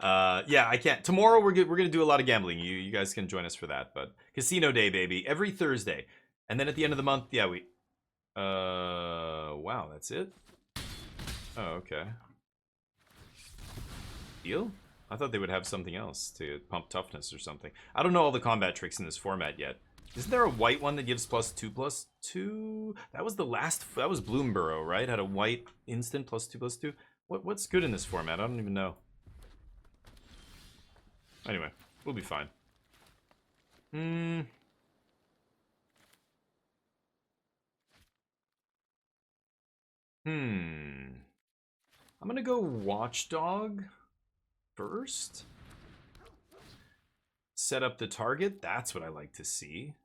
Speaker 1: Yeah, I can't. Tomorrow we're gonna do a lot of gambling. You guys can join us for that. But Casino Day, baby, every Thursday, and then at the end of the month, yeah, we. Wow, that's it. Oh, okay. Deal? I thought they would have something else to pump toughness or something. I don't know all the combat tricks in this format yet. Isn't there a white one that gives +2/+2? That was the last. That was Bloomborough, right? Had a white instant +2/+2. What's good in this format? I don't even know. Anyway, we'll be fine. I'm gonna go Watchdog first. Set up the target. That's what I like to see.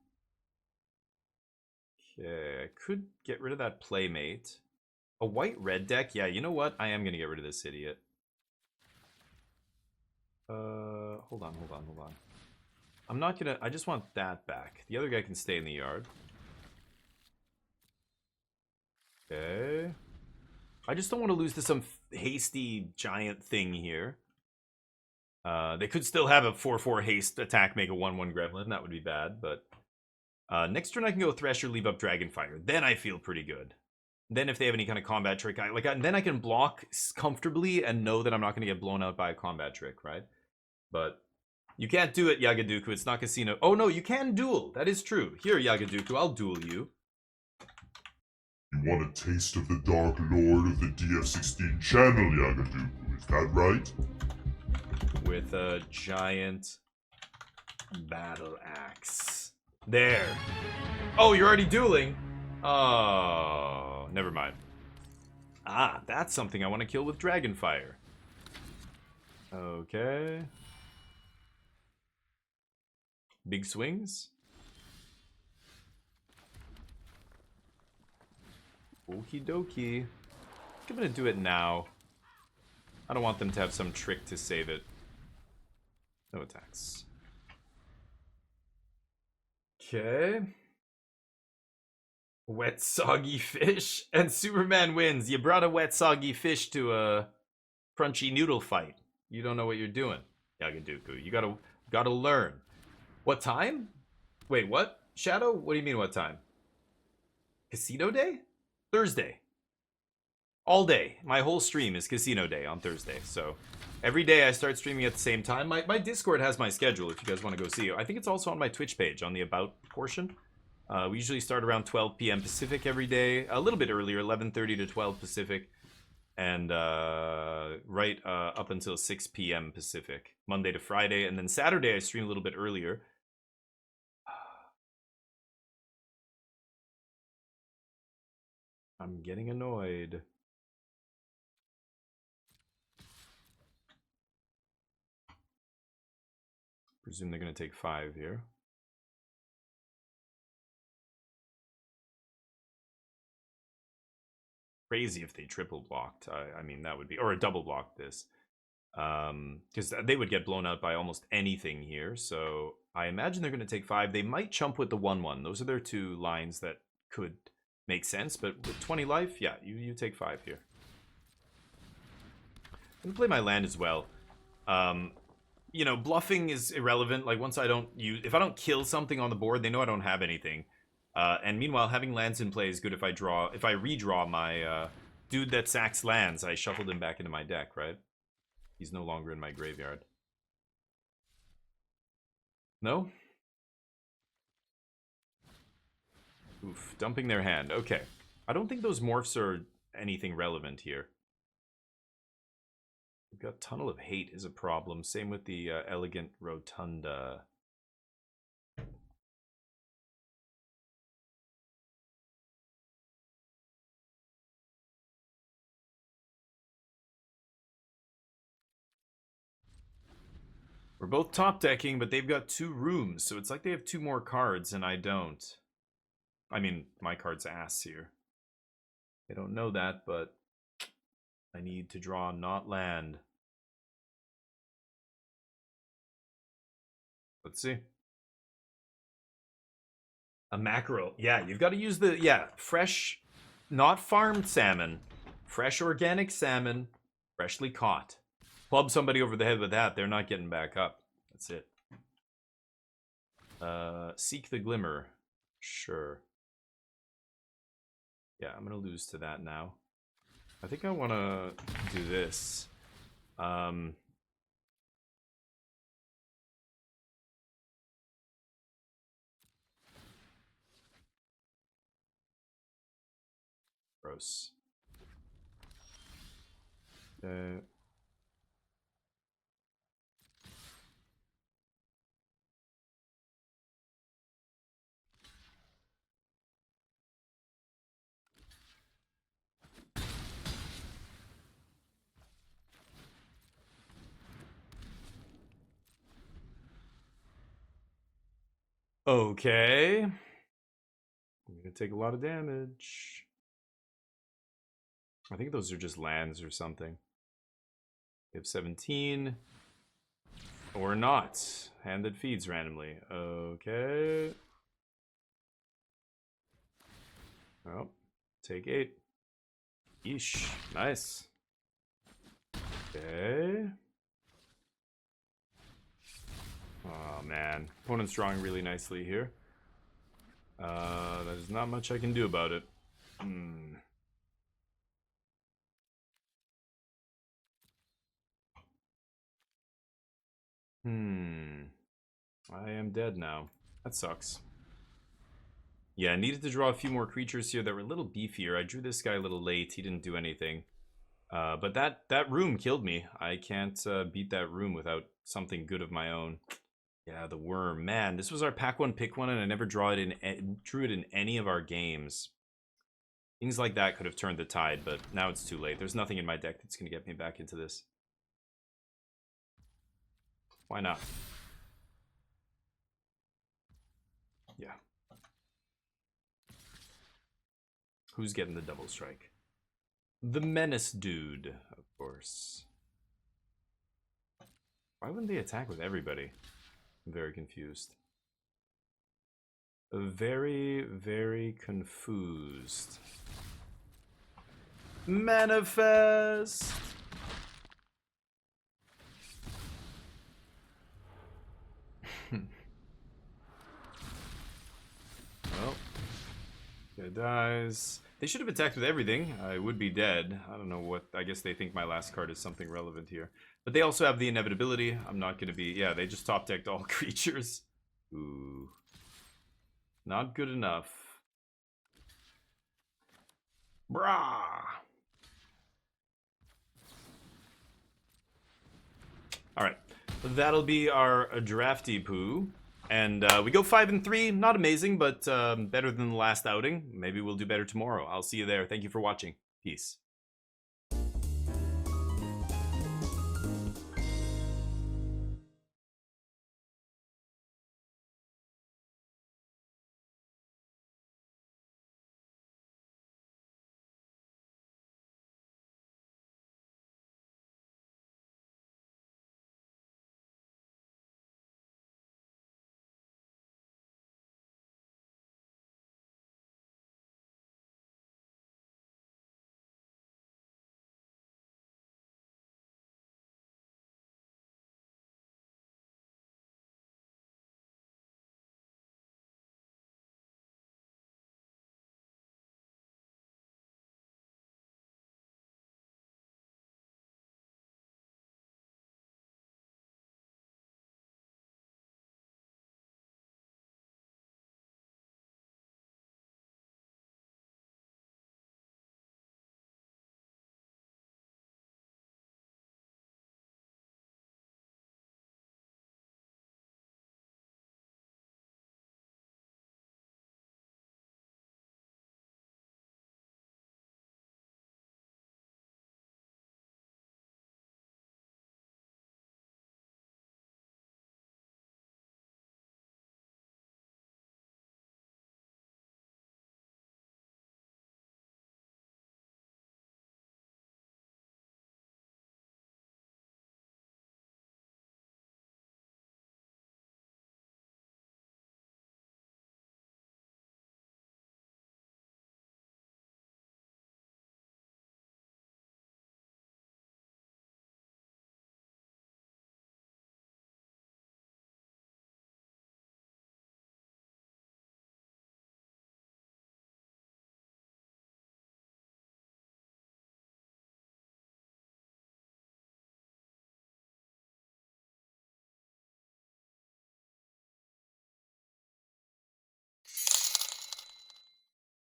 Speaker 1: Okay, I could get rid of that Playmate. A white-red deck? Yeah, you know what? I am gonna get rid of this idiot. Hold on. I'm not gonna... I just want that back. The other guy can stay in the yard. Okay. I just don't want to lose to some hasty giant thing here. They could still have a 4/4 haste attack, make a 1/1 gremlin. That would be bad, but... next turn I can go Thresher, leave up Dragonfire. Then I feel pretty good. Then if they have any kind of combat trick, then I can block comfortably and know that I'm not going to get blown out by a combat trick, right? But you can't do it, Yagaduku. It's not casino. Oh no, you can duel. That is true. Here, Yagaduku, I'll duel you.
Speaker 2: You want a taste of the Dark Lord of the DF16 channel, Yagaduku, is that right?
Speaker 1: With a giant battle axe. There. Oh, you're already dueling? Oh, never mind. Ah, that's something I want to kill with Dragonfire. Okay. Big swings. Okie dokie. I'm gonna do it now. I don't want them to have some trick to save it. No attacks. Okay. Wet soggy fish and Superman wins. You brought a wet soggy fish to a crunchy noodle fight. You don't know what you're doing, Yagaduku. You gotta learn. What time? Wait, what? Shadow? What do you mean what time? Casino Day? Thursday. All day. My whole stream is casino day on Thursday. So every day I start streaming at the same time. My Discord has my schedule if you guys want to go see it. I think it's also on my Twitch page on the About portion. We usually start around 12 p.m. Pacific every day. A little bit earlier, 11:30 to 12 Pacific. And right up until 6 p.m. Pacific. Monday to Friday. And then Saturday I stream a little bit earlier. I'm getting annoyed. Presume they're going to take 5 here. Crazy if they triple blocked. I mean, that would be, or a double blocked this. Because they would get blown out by almost anything here. So I imagine they're going to take 5. They might chump with the 1/1. Those are their 2 lines that could make sense. But with 20 life, yeah, you take 5 here. I'm going to play my land as well. You know, bluffing is irrelevant. Like, once I don't use... If I don't kill something on the board, they know I don't have anything. And meanwhile, having lands in play is good if I redraw my dude that sacks lands. I shuffled him back into my deck, right? He's no longer in my graveyard. No? Oof, dumping their hand. Okay. I don't think those morphs are anything relevant here. We've got Tunnel of Hate is a problem. Same with the Elegant Rotunda. We're both top decking, but they've got 2 rooms, so it's like they have 2 more cards and I don't. I mean, my card's ass here. They don't know that, but I need to draw not land. Let's see. A mackerel. Yeah, you've got to use the, fresh, not farmed salmon. Fresh organic salmon, freshly caught. Club somebody over the head with that, they're not getting back up. That's it. Seek the Glimmer. Sure. Yeah, I'm going to lose to that now. I think I want to do this. Gross. Okay. I'm gonna take a lot of damage. I think those are just lands or something. We have 17. Or not. Hand that feeds randomly. Okay. Oh, take 8. Yeesh. Nice. Okay. Oh, man. Opponent's drawing really nicely here. There's not much I can do about it. I am dead now. That sucks. Yeah, I needed to draw a few more creatures here that were a little beefier. I drew this guy a little late. He didn't do anything. But that room killed me. I can't beat that room without something good of my own. Yeah, the worm. Man, this was our pack one, pick one, and I never drew it in any of our games. Things like that could have turned the tide, but now it's too late. There's nothing in my deck that's going to get me back into this. Why not? Yeah. Who's getting the double strike? The Menace dude, of course. Why wouldn't they attack with everybody? I'm very confused. Very, very confused. Manifest! Well, it dies. They should have attacked with everything. I would be dead. I don't know what... I guess they think my last card is something relevant here. But they also have the inevitability. I'm not going to be... Yeah, they just top-decked all creatures. Ooh. Not good enough. Brah! Alright. That'll be our drafty poo. And we go 5-3. Not amazing, but better than the last outing. Maybe we'll do better tomorrow. I'll see you there. Thank you for watching. Peace.